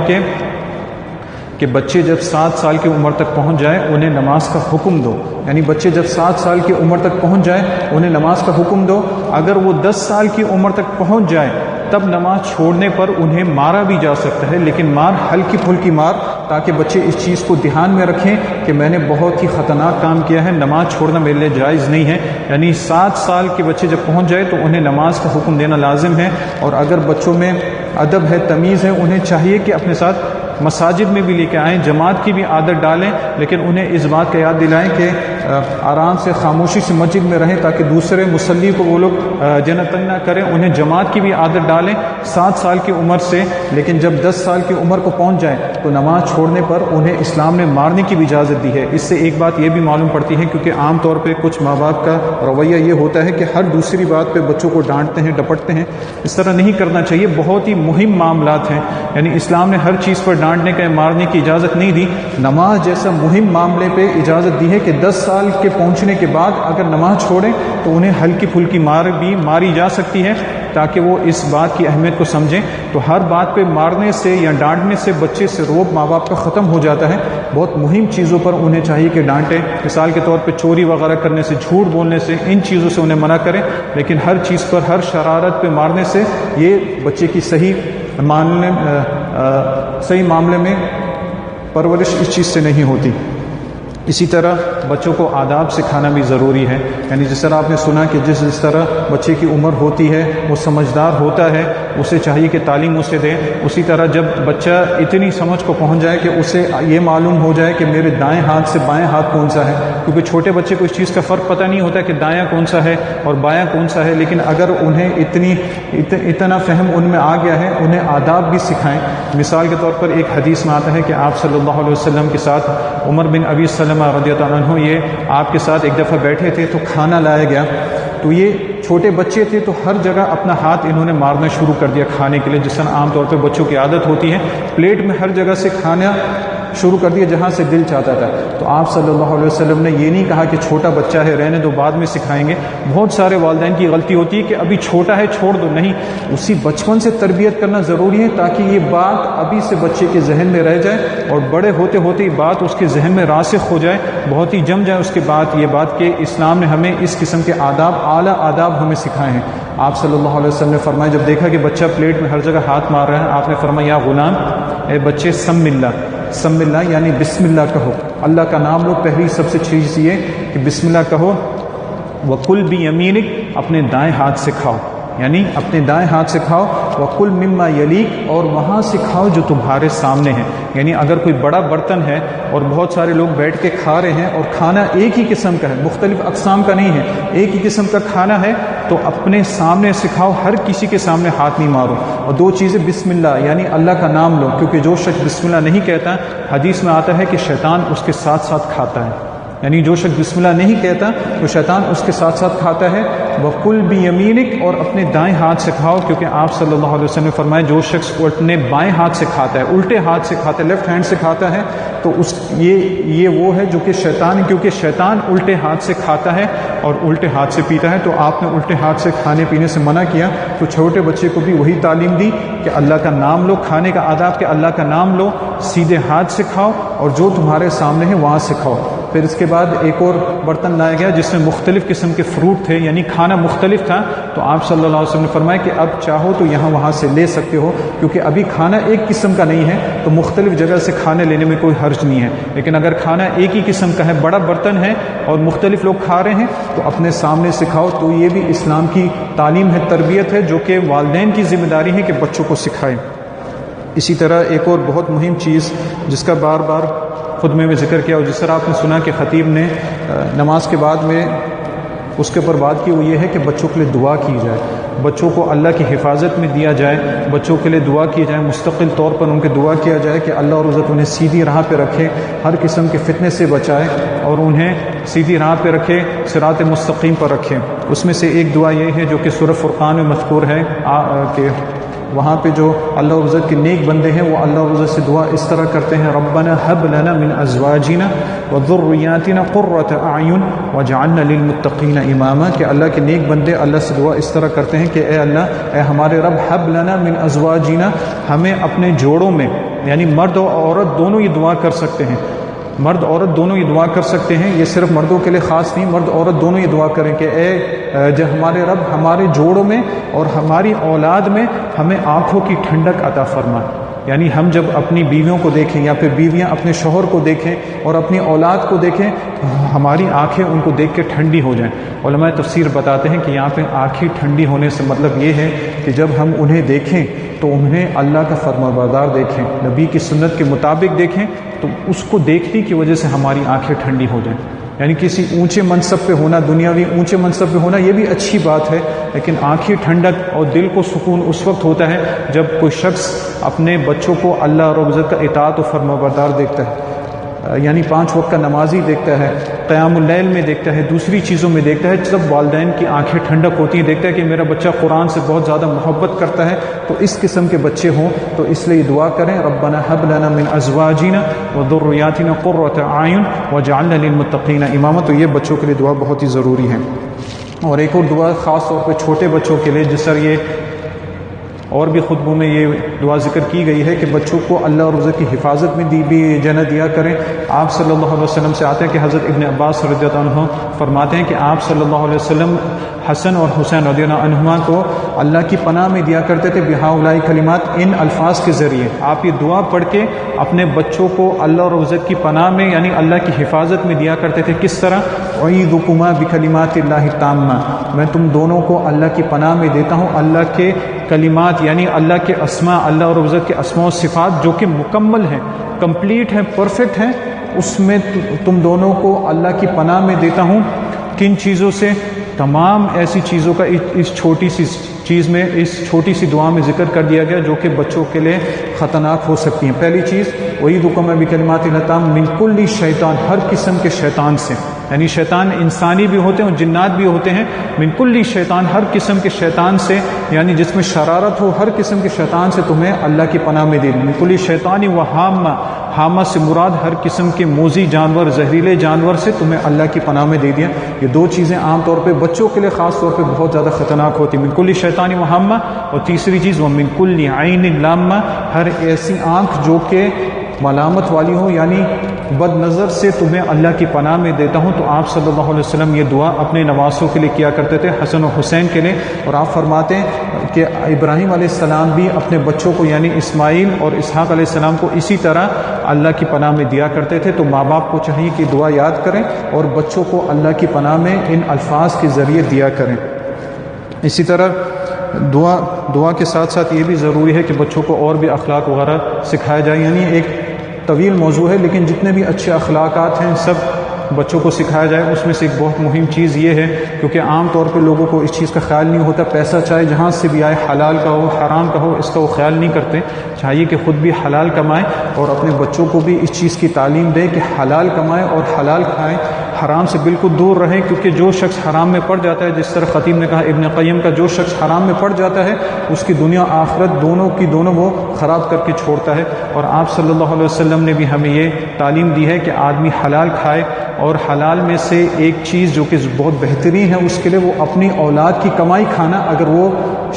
کہ بچے جب 7 سال کی عمر تک پہنچ جائے انہیں نماز کا حکم دو. یعنی بچے جب 7 سال کی عمر تک پہنچ جائے انہیں نماز کا حکم دو. اگر وہ 10 سال کی عمر تک پہنچ جائے تب نماز چھوڑنے پر انہیں مارا بھی جا سکتا ہے، لیکن مار ہلکی پھلکی مار، تاکہ بچے اس چیز کو دھیان میں رکھیں کہ میں نے بہت ہی خطرناک کام کیا ہے، نماز چھوڑنا میرے لیے جائز نہیں ہے. یعنی 7 سال کے بچے جب پہنچ جائے تو انہیں نماز کا حکم دینا لازم ہے. اور اگر بچوں میں ادب ہے، تمیز ہے، انہیں چاہیے کہ اپنے ساتھ مساجد میں بھی لے کے آئیں، جماعت کی بھی عادت ڈالیں، لیکن انہیں اس بات کا یاد دلائیں کہ آرام سے خاموشی سے مسجد میں رہیں تاکہ دوسرے مصلی کو وہ لوگ تنگ نہ کریں. انہیں جماعت کی بھی عادت ڈالیں 7 سال کی عمر سے. لیکن جب 10 سال کی عمر کو پہنچ جائیں تو نماز چھوڑنے پر انہیں اسلام نے مارنے کی بھی اجازت دی ہے. اس سے ایک بات یہ بھی معلوم پڑتی ہے، کیونکہ عام طور پہ کچھ ماں باپ کا رویہ یہ ہوتا ہے کہ ہر دوسری بات پہ بچوں کو ڈانٹتے ہیں، ڈپٹتے ہیں. اس طرح نہیں کرنا چاہیے. بہت ہی مہم معاملات ہیں، یعنی اسلام نے ہر چیز پر ڈانٹنے کا، مارنے کی اجازت نہیں دی. نماز جیسا مہم معاملے پہ اجازت دی ہے کہ 10 سال کے پہنچنے کے بعد اگر نماز چھوڑیں تو انہیں ہلکی پھلکی مار بھی ماری جا سکتی ہے. تاکہ وہ اس بات کی اہمیت کو سمجھیں. تو ہر بات پہ مارنے سے یا ڈانٹنے سے بچے سے روب ماں باپ کا ختم ہو جاتا ہے. بہت مہم چیزوں پر انہیں چاہیے کہ ڈانٹیں. مثال کے طور پہ چوری وغیرہ کرنے سے، جھوٹ بولنے سے، ان چیزوں سے انہیں منع کریں. لیکن ہر چیز پر، ہر شرارت پہ مارنے سے یہ بچے کی صحیح معاملے میں پرورش اس چیز سے نہیں ہوتی. اسی طرح بچوں کو آداب سکھانا بھی ضروری ہے. یعنی جس طرح آپ نے سنا کہ جس طرح بچے کی عمر ہوتی ہے وہ سمجھدار ہوتا ہے، اسے چاہیے کہ تعلیم اسے دیں. اسی طرح جب بچہ اتنی سمجھ کو پہنچ جائے کہ اسے یہ معلوم ہو جائے کہ میرے دائیں ہاتھ سے بائیں ہاتھ کون سا ہے، کیونکہ چھوٹے بچے کو اس چیز کا فرق پتہ نہیں ہوتا کہ دایاں کون سا ہے اور بایاں کون سا ہے. لیکن اگر انہیں اتنا فہم ان میں آ گیا ہے، انہیں آداب بھی سکھائیں. مثال کے طور پر ایک حدیث میں آتا ہے کہ آپ صلی اللہ علیہ وسلم کے ساتھ عمر بن ابی سلمہ رضی اللہ عنہ یہ آپ کے ساتھ ایک دفعہ بیٹھے تھے تو کھانا لایا گیا. تو یہ چھوٹے بچے تھے تو ہر جگہ اپنا ہاتھ انہوں نے مارنا شروع کر دیا کھانے کے لیے، جس طرح عام طور پہ بچوں کی عادت ہوتی ہے. پلیٹ میں ہر جگہ سے کھانا شروع کر دیا جہاں سے دل چاہتا تھا. تو آپ صلی اللہ علیہ وسلم نے یہ نہیں کہا کہ چھوٹا بچہ ہے رہنے دو بعد میں سکھائیں گے. بہت سارے والدین کی غلطی ہوتی ہے کہ ابھی چھوٹا ہے چھوڑ دو. نہیں، اسی بچپن سے تربیت کرنا ضروری ہے تاکہ یہ بات ابھی سے بچے کے ذہن میں رہ جائے اور بڑے ہوتے ہوتے یہ بات اس کے ذہن میں راسخ ہو جائے، بہت ہی جم جائے اس کے بعد یہ بات کہ اسلام نے ہمیں اس قسم کے آداب، اعلیٰ آداب ہمیں سکھائے ہیں. آپ صلی اللہ علیہ وسلم نے فرمایا، جب دیکھا کہ بچہ پلیٹ میں ہر جگہ ہاتھ مار رہا ہے، آپ نے فرمایا یا غلام، اے بچے سم اللہ یعنی بسم اللہ کہو، اللہ کا نام لو. پہلی سب سے چیز یہ کہ بسم اللہ کہو. وَكُلْ بِيَمِينِكَ، اپنے دائیں ہاتھ سے کھاؤ، یعنی اپنے دائیں ہاتھ سے کھاؤ. وَكُلْ مِمَّا يَلِيكَ، اور وہاں سے کھاؤ جو تمہارے سامنے ہے. یعنی اگر کوئی بڑا برتن ہے اور بہت سارے لوگ بیٹھ کے کھا رہے ہیں اور کھانا ایک ہی قسم کا ہے، مختلف اقسام کا نہیں ہے، ایک ہی قسم کا کھانا ہے، تو اپنے سامنے سے کھاؤ، ہر کسی کے سامنے ہاتھ نہیں مارو. اور دو چیزیں، بسم اللہ یعنی اللہ کا نام لو، کیونکہ جو شخص بسم اللہ نہیں کہتا، حدیث میں آتا ہے کہ شیطان اس کے ساتھ ساتھ کھاتا ہے. یعنی جو شخص بسم اللہ نہیں کہتا تو شیطان اس کے ساتھ ساتھ کھاتا ہے. وَكُلْ بِيَمِينِكَ، اور اپنے دائیں ہاتھ سے کھاؤ، کیونکہ آپ صلی اللہ علیہ وسلم نے فرمایا جو شخص اپنے بائیں ہاتھ سے کھاتا ہے، الٹے ہاتھ سے کھاتا ہے، لیفٹ ہینڈ سے کھاتا ہے، تو یہ وہ ہے جو کہ شیطان، کیونکہ شیطان الٹے ہاتھ سے کھاتا ہے اور الٹے ہاتھ سے پیتا ہے. تو آپ نے الٹے ہاتھ سے کھانے پینے سے منع کیا. تو چھوٹے بچے کو بھی وہی تعلیم دی کہ اللہ کا نام لو، کھانے کا آداب کہ اللہ کا نام لو، سیدھے ہاتھ سے کھاؤ اور جو تمہارے سامنے ہے وہاں سے کھاؤ. پھر اس کے بعد ایک اور برتن لایا گیا جس میں مختلف قسم کے فروٹ تھے، یعنی کھانا مختلف تھا. تو آپ صلی اللہ علیہ وسلم نے فرمایا کہ اب چاہو تو یہاں وہاں سے لے سکتے ہو، کیونکہ ابھی کھانا ایک قسم کا نہیں ہے، تو مختلف جگہ سے کھانے لینے میں کوئی حرج نہیں ہے. لیکن اگر کھانا ایک ہی قسم کا ہے، بڑا برتن ہے اور مختلف لوگ کھا رہے ہیں، تو اپنے سامنے سے کھاؤ. تو یہ بھی اسلام کی تعلیم ہے، تربیت ہے، جو کہ والدین کی ذمہ داری ہے کہ بچوں کو سکھائیں. اسی طرح ایک اور بہت مہم چیز جس کا بار بار خطبے میں ذکر کیا، اور جس طرح آپ نے سنا کہ خطیب نے نماز کے بعد میں اس کے اوپر بات کی، وہ یہ ہے کہ بچوں کے لیے دعا کی جائے، بچوں کو اللہ کی حفاظت میں دیا جائے، بچوں کے لیے دعا کی جائے، مستقل طور پر ان کے دعا کیا جائے کہ اللہ اور عزت انہیں سیدھی راہ پہ رکھے، ہر قسم کے فتنے سے بچائے اور انہیں سیدھی راہ پہ رکھے، صراط مستقیم پر رکھے. اس میں سے ایک دعا یہ ہے جو کہ سورہ فرقان میں مذکور ہے کہ وہاں پہ جو اللہ عزت کے نیک بندے ہیں وہ اللہ عزت سے دعا اس طرح کرتے ہیں، ربنا هب لنا من ازواجنا وذرياتنا قرة اعین واجعلنا للمتقین اماما. کہ اللہ کے نیک بندے اللہ سے دعا اس طرح کرتے ہیں کہ اے اللہ، اے ہمارے رب، هب لنا من ازواجنا، ہمیں اپنے جوڑوں میں، یعنی مرد اور عورت دونوں یہ دعا کر سکتے ہیں، مرد عورت دونوں یہ دعا کر سکتے ہیں، یہ صرف مردوں کے لیے خاص نہیں، مرد عورت دونوں یہ دعا کریں کہ اے جو ہمارے رب، ہمارے جوڑوں میں اور ہماری اولاد میں ہمیں آنکھوں کی ٹھنڈک عطا فرما. یعنی ہم جب اپنی بیویوں کو دیکھیں یا پھر بیویاں اپنے شوہر کو دیکھیں اور اپنی اولاد کو دیکھیں، ہماری آنکھیں ان کو دیکھ کے ٹھنڈی ہو جائیں. علماء تفسیر بتاتے ہیں کہ یہاں پہ آنکھیں ٹھنڈی ہونے سے مطلب یہ ہے کہ جب ہم انہیں دیکھیں تو انہیں اللہ کا فرمانبردار دیکھیں، نبی کی سنت کے مطابق دیکھیں، تو اس کو دیکھنے کی وجہ سے ہماری آنکھیں ٹھنڈی ہو جائیں. یعنی کسی اونچے منصب پہ ہونا، دنیاوی اونچے منصب پہ ہونا، یہ بھی اچھی بات ہے، لیکن آنکھیں ٹھنڈک اور دل کو سکون اس وقت ہوتا ہے جب کوئی شخص اپنے بچوں کو اللہ رب العزت کا اطاعت و فرمانبردار دیکھتا ہے، یعنی 5 وقت کا نمازی دیکھتا ہے، قیام اللیل میں دیکھتا ہے، دوسری چیزوں میں دیکھتا ہے. جب والدین کی آنکھیں ٹھنڈک ہوتی ہیں، دیکھتا ہے کہ میرا بچہ قرآن سے بہت زیادہ محبت کرتا ہے، تو اس قسم کے بچے ہوں تو اس لیے دعا کریں، ربنا هب لنا من ازواجنا وذرياتنا قرة اعین واجعلنا للمتقین اماما. تو یہ بچوں کے لیے دعا بہت ہی ضروری ہے. اور ایک اور دعا خاص طور پہ چھوٹے بچوں کے لیے، جس طرح یہ اور بھی خطبوں میں یہ دعا ذکر کی گئی ہے کہ بچوں کو اللہ اور رزق کی حفاظت میں بھی دیا کریں۔ آپ صلی اللہ علیہ وسلم سے آتے ہیں کہ حضرت ابن عباس رضی اللہ عنہ فرماتے ہیں کہ آپ صلی اللہ علیہ وسلم حسن اور حسین رضی اللہ عنہما کو اللہ کی پناہ میں دیا کرتے تھے بہؤلاء کلمات، ان الفاظ کے ذریعے۔ آپ یہ دعا پڑھ کے اپنے بچوں کو اللہ اور رزق کی پناہ میں یعنی اللہ کی حفاظت میں دیا کرتے تھے۔ کس طرح؟ اعیذکما بکلمات اللہ التامہ، میں تم دونوں کو اللہ کی پناہ میں دیتا ہوں اللہ کے کلمات یعنی اللہ کے اسماء، اللہ اور رزق کے اسماء و صفات جو کہ مکمل ہیں، کمپلیٹ ہیں، پرفیکٹ ہیں، اس میں تم دونوں کو اللہ کی پناہ میں دیتا ہوں۔ کن چیزوں سے؟ تمام ایسی چیزوں کا اس چھوٹی سی چیز میں، اس چھوٹی سی دعا میں ذکر کر دیا گیا جو کہ بچوں کے لیے خطرناک ہو سکتی ہیں۔ پہلی چیز اعیذکما بکلمات اللہ التامہ من کل شیطان، ہر قسم کے شیطان سے، یعنی شیطان انسانی بھی ہوتے ہیں اور جنات بھی ہوتے ہیں۔ من کل شیطان، ہر قسم کے شیطان سے، یعنی جس میں شرارت ہو، ہر قسم کے شیطان سے تمہیں اللہ کی پناہ میں دے دی۔ من کل شیطان و حامہ، حامہ سے مراد ہر قسم کے موذی جانور، زہریلے جانور سے تمہیں اللہ کی پناہ میں دے دیا۔ یہ دو چیزیں عام طور پہ بچوں کے لیے خاص طور پہ بہت زیادہ خطرناک ہوتی ہیں، من کل شیطان و حامہ، اور تیسری چیز وہ من کل عین لامہ، ہر ایسی آنکھ جو کہ ملامت والی ہو یعنی بد نظر سے تمہیں اللہ کی پناہ میں دیتا ہوں۔ تو آپ صلی اللہ علیہ وسلم یہ دعا اپنے نواسوں کے لیے کیا کرتے تھے، حسن و حسین کے لیے، اور آپ فرماتے ہیں کہ ابراہیم علیہ السلام بھی اپنے بچوں کو یعنی اسماعیل اور اسحاق علیہ السلام کو اسی طرح اللہ کی پناہ میں دیا کرتے تھے۔ تو ماں باپ کو چاہیے کہ دعا یاد کریں اور بچوں کو اللہ کی پناہ میں ان الفاظ کے ذریعے دیا کریں۔ اسی طرح دعا کے ساتھ ساتھ یہ بھی ضروری ہے کہ بچوں کو اور بھی اخلاق وغیرہ سکھایا جائے، یعنی ایک طویل موضوع ہے لیکن جتنے بھی اچھے اخلاقات ہیں سب بچوں کو سکھایا جائے۔ اس میں سے ایک بہت مہم چیز یہ ہے، کیونکہ عام طور پہ لوگوں کو اس چیز کا خیال نہیں ہوتا، پیسہ چاہے جہاں سے بھی آئے، حلال کا ہو حرام کا ہو، اس کا وہ خیال نہیں کرتے۔ چاہیے کہ خود بھی حلال کمائیں اور اپنے بچوں کو بھی اس چیز کی تعلیم دیں کہ حلال کمائیں اور حلال کھائیں، حرام سے بالکل دور رہیں، کیونکہ جو شخص حرام میں پڑ جاتا ہے، جس طرح خطیب نے کہا ابن قیم کا، جو شخص حرام میں پڑ جاتا ہے اس کی دنیا آخرت دونوں کی دونوں وہ خراب کر کے چھوڑتا ہے۔ اور آپ صلی اللہ علیہ وسلم نے بھی ہمیں یہ تعلیم دی ہے کہ آدمی حلال کھائے، اور حلال میں سے ایک چیز جو کہ بہت بہترین ہے اس کے لیے وہ اپنی اولاد کی کمائی کھانا، اگر وہ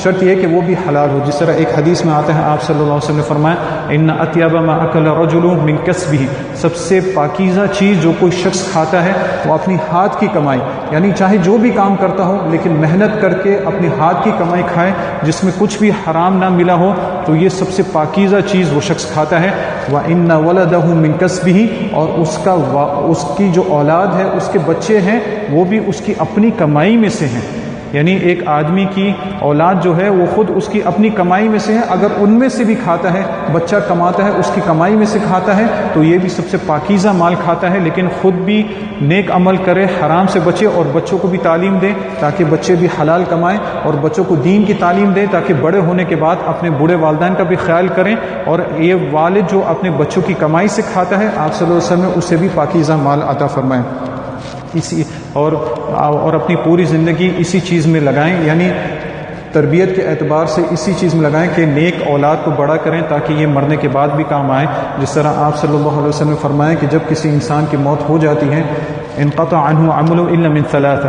شرط یہ ہے کہ وہ بھی حلال ہو۔ جس طرح ایک حدیث میں آتا ہے آپ صلی اللہ علیہ وسلم نے فرمایا ان اطیب ما اکل رجل من کسبہ، سب سے پاکیزہ چیز جو کوئی شخص کھاتا ہے وہ اپنی ہاتھ کی کمائی، یعنی چاہے جو بھی کام کرتا ہو لیکن محنت کر کے اپنے ہاتھ کی کمائی کھائے جس میں کچھ بھی حرام نہ ملا ہو، تو یہ سب سے پاکیزہ چیز وہ شخص کھاتا ہے۔ وَإِنَّ وَلَدَهُ مِن كَسْبِهِ، اور اس کی جو اولاد ہے، اس کے بچے ہیں، وہ بھی اس کی اپنی کمائی میں سے ہیں۔ یعنی ایک آدمی کی اولاد جو ہے وہ خود اس کی اپنی کمائی میں سے ہے، اگر ان میں سے بھی کھاتا ہے، بچہ کماتا ہے اس کی کمائی میں سے کھاتا ہے تو یہ بھی سب سے پاکیزہ مال کھاتا ہے، لیکن خود بھی نیک عمل کرے، حرام سے بچے، اور بچوں کو بھی تعلیم دے تاکہ بچے بھی حلال کمائیں، اور بچوں کو دین کی تعلیم دے تاکہ بڑے ہونے کے بعد اپنے بوڑھے والدین کا بھی خیال کریں، اور یہ والد جو اپنے بچوں کی کمائی سے کھاتا ہے آپ صلی اللہ علیہ وسلم نے اسے بھی پاکیزہ مال عطا فرمائیں۔ اور اپنی پوری زندگی اسی چیز میں لگائیں، یعنی تربیت کے اعتبار سے اسی چیز میں لگائیں کہ نیک اولاد کو بڑا کریں تاکہ یہ مرنے کے بعد بھی کام آئے۔ جس طرح آپ صلی اللہ علیہ وسلم نے فرمایا کہ جب کسی انسان کی موت ہو جاتی ہے انقطع عنہ عمل الا من ثلاثہ،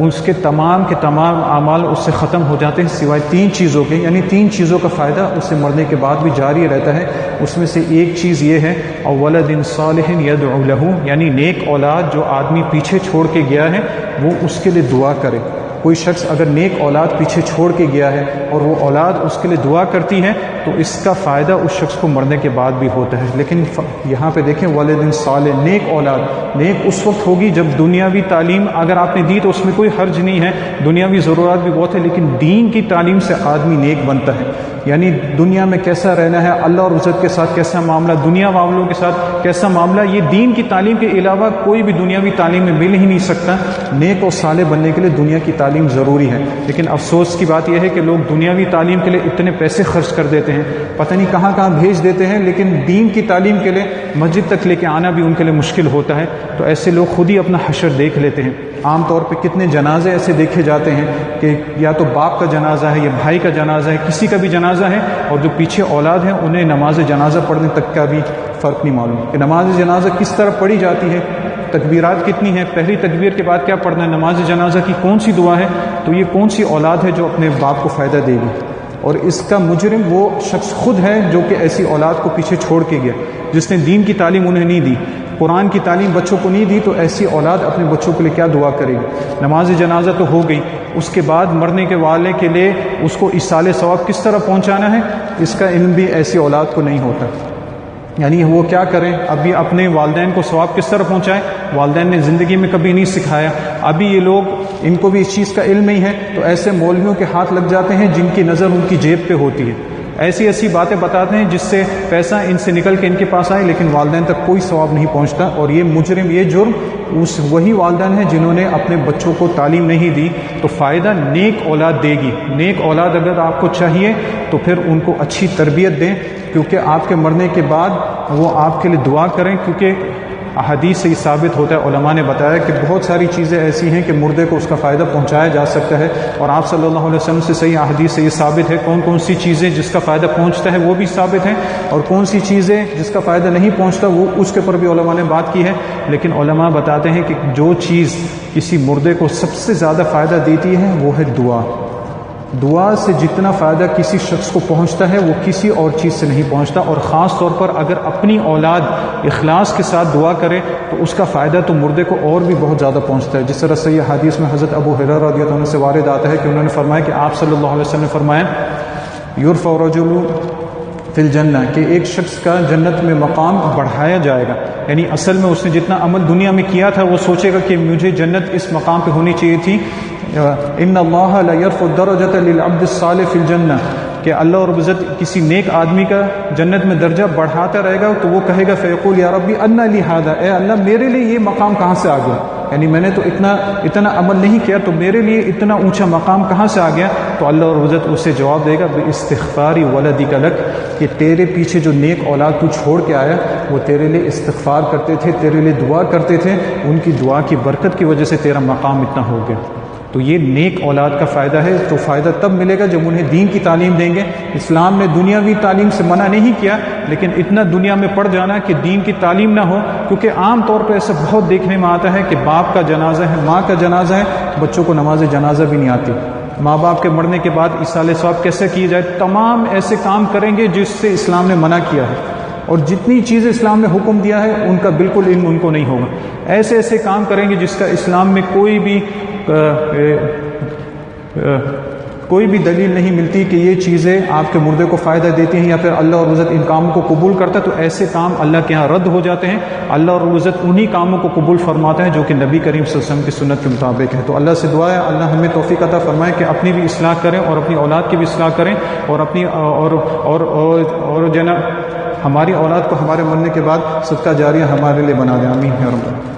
اس کے تمام اعمال اس سے ختم ہو جاتے ہیں سوائے تین چیزوں کے، یعنی تین چیزوں کا فائدہ اس سے مرنے کے بعد بھی جاری رہتا ہے۔ اس میں سے ایک چیز یہ ہے او ولد صالح يدعو له، یعنی نیک اولاد جو آدمی پیچھے چھوڑ کے گیا ہے وہ اس کے لیے دعا کرے۔ کوئی شخص اگر نیک اولاد پیچھے چھوڑ کے گیا ہے اور وہ اولاد اس کے لیے دعا کرتی ہے تو اس کا فائدہ اس شخص کو مرنے کے بعد بھی ہوتا ہے۔ لیکن یہاں پہ دیکھیں والدین صالح، نیک اولاد، نیک اس وقت ہوگی جب دنیاوی تعلیم اگر آپ نے دی تو اس میں کوئی حرج نہیں ہے، دنیاوی ضرورات بھی بہت ہے، لیکن دین کی تعلیم سے آدمی نیک بنتا ہے۔ یعنی دنیا میں کیسا رہنا ہے، اللہ اور عزت کے ساتھ کیسا معاملہ، دنیا والوں کے ساتھ کیسا معاملہ، یہ دین کی تعلیم کے علاوہ کوئی بھی دنیاوی تعلیم میں مل ہی نہیں سکتا۔ نیک اور صالح بننے کے لیے دنیا کی تعلیم ضروری ہے، لیکن افسوس کی بات یہ ہے کہ لوگ دنیاوی تعلیم کے لیے اتنے پیسے خرچ کر دیتے ہیں، پتہ نہیں کہاں کہاں بھیج دیتے ہیں، لیکن دین کی تعلیم کے لیے مسجد تک لے کے آنا بھی ان کے لیے مشکل ہوتا ہے۔ تو ایسے لوگ خود ہی اپنا حشر دیکھ لیتے ہیں۔ عام طور پہ کتنے جنازے ایسے دیکھے جاتے ہیں کہ یا تو باپ کا جنازہ ہے یا بھائی کا جنازہ ہے، کسی کا بھی جنازہ ہے، اور جو پیچھے اولاد ہیں انہیں نماز جنازہ پڑھنے تک کا بھی فرق نہیں معلوم کہ نماز جنازہ کس طرح پڑھی جاتی ہے، تکبیرات کتنی ہیں، پہلی تکبیر کے بعد کیا پڑھنا ہے، نماز جنازہ کی کون سی دعا ہے، تو یہ کون سی اولاد ہے جو اپنے باپ کو فائدہ دے گی۔ اور اس کا مجرم وہ شخص خود ہے جو کہ ایسی اولاد کو پیچھے چھوڑ کے گیا، جس نے دین کی تعلیم انہیں نہیں دی، قرآن کی تعلیم بچوں کو نہیں دی، تو ایسی اولاد اپنے بچوں کے لیے کیا دعا کرے گی؟ نماز جنازہ تو ہو گئی، اس کے بعد مرنے کے والے کے لیے اس کو ایصال ثواب کس طرح پہنچانا ہے، اس کا علم بھی ایسی اولاد کو نہیں ہوتا۔ یعنی وہ کیا کریں، ابھی اپنے والدین کو ثواب کس طرح پہنچائیں، والدین نے زندگی میں کبھی نہیں سکھایا، ابھی یہ لوگ ان کو بھی اس چیز کا علم نہیں ہے، تو ایسے مولویوں کے ہاتھ لگ جاتے ہیں جن کی نظر ان کی جیب پہ ہوتی ہے، ایسی ایسی باتیں بتاتے ہیں جس سے پیسہ ان سے نکل کے ان کے پاس آئے، لیکن والدین تک کوئی ثواب نہیں پہنچتا۔ اور یہ مجرم، یہ جرم وہی والدین ہیں جنہوں نے اپنے بچوں کو تعلیم نہیں دی۔ تو فائدہ نیک اولاد دے گی، نیک اولاد اگر آپ کو چاہیے تو پھر ان کو اچھی تربیت دیں، کیونکہ آپ کے مرنے کے بعد وہ آپ کے لیے دعا کریں، کیونکہ احادیث سے یہ ثابت ہوتا ہے، علماء نے بتایا کہ بہت ساری چیزیں ایسی ہیں کہ مردے کو اس کا فائدہ پہنچایا جا سکتا ہے، اور آپ صلی اللہ علیہ وسلم سے صحیح احادیث سے یہ ثابت ہے کون کون سی چیزیں جس کا فائدہ پہنچتا ہے وہ بھی ثابت ہیں، اور کون سی چیزیں جس کا فائدہ نہیں پہنچتا وہ اس کے پر بھی علماء نے بات کی ہے۔ لیکن علماء بتاتے ہیں کہ جو چیز کسی مردے کو سب سے زیادہ فائدہ دیتی ہے وہ ہے دعا۔ دعا سے جتنا فائدہ کسی شخص کو پہنچتا ہے وہ کسی اور چیز سے نہیں پہنچتا، اور خاص طور پر اگر اپنی اولاد اخلاص کے ساتھ دعا کرے تو اس کا فائدہ تو مردے کو اور بھی بہت زیادہ پہنچتا ہے۔ جس طرح صحیح حدیث میں حضرت ابو ہریرہ رضی اللہ عنہ سے وارد آتا ہے کہ انہوں نے فرمایا کہ آپ صلی اللہ علیہ وسلم نے فرمایا یرفع الرجل فی الجنہ، کہ ایک شخص کا جنت میں مقام بڑھایا جائے گا، یعنی اصل میں اس نے جتنا عمل دنیا میں کیا تھا وہ سوچے گا کہ مجھے جنت اس مقام پہ ہونی چاہیے تھی۔ ان اللہ لا یرفع الدرجۃ للعبد الصالح فی الجنہ، کہ اللہ رب العزت کسی نیک آدمی کا جنت میں درجہ بڑھاتا رہے گا، تو وہ کہے گا فیقول یا ربی انا لی ھذا، اے اللہ میرے لیے یہ مقام کہاں سے آ گیا، یعنی میں نے تو اتنا عمل نہیں کیا، تو میرے لیے اتنا اونچا مقام کہاں سے آ گیا؟ تو اللہ رب العزت اسے جواب دے گا باستغفار ولدک لک، کہ تیرے پیچھے جو نیک اولاد تو چھوڑ کے آیا وہ تیرے لیے استغفار کرتے تھے، تیرے لیے دعا کرتے تھے، ان کی دعا کی برکت کی وجہ سے تیرا مقام اتنا ہو گیا۔ تو یہ نیک اولاد کا فائدہ ہے، تو فائدہ تب ملے گا جب انہیں دین کی تعلیم دیں گے۔ اسلام نے دنیاوی تعلیم سے منع نہیں کیا، لیکن اتنا دنیا میں پڑ جانا کہ دین کی تعلیم نہ ہو، کیونکہ عام طور پہ ایسا بہت دیکھنے میں آتا ہے کہ باپ کا جنازہ ہے، ماں کا جنازہ ہے، بچوں کو نماز جنازہ بھی نہیں آتی۔ ماں باپ کے مرنے کے بعد ایصال ثواب کیسے کی جائے؟ تمام ایسے کام کریں گے جس سے اسلام نے منع کیا ہے، اور جتنی چیزیں اسلام نے حکم دیا ہے ان کا بالکل علم ان کو نہیں ہوگا، ایسے ایسے کام کریں گے جس کا اسلام میں کوئی بھی دلیل نہیں ملتی کہ یہ چیزیں آپ کے مردے کو فائدہ دیتی ہیں، یا پھر اللہ اور عزت ان کاموں کو قبول کرتا ہے، تو ایسے کام اللہ کے ہاں رد ہو جاتے ہیں۔ اللہ اور عزت انہی کاموں کو قبول فرماتا ہے جو کہ نبی کریم صلی اللہ علیہ وسلم کی سنت کے مطابق ہے۔ تو اللہ سے دعا ہے اللہ ہمیں توفیق عطا فرمائے کہ اپنی بھی اصلاح کریں اور اپنی اولاد کی بھی اصلاح کریں، اور اپنی اور جناب ہماری اولاد کو ہمارے مرنے کے بعد صدقہ جاریہ ہمارے لیے بنا دیں، آمین یا رب۔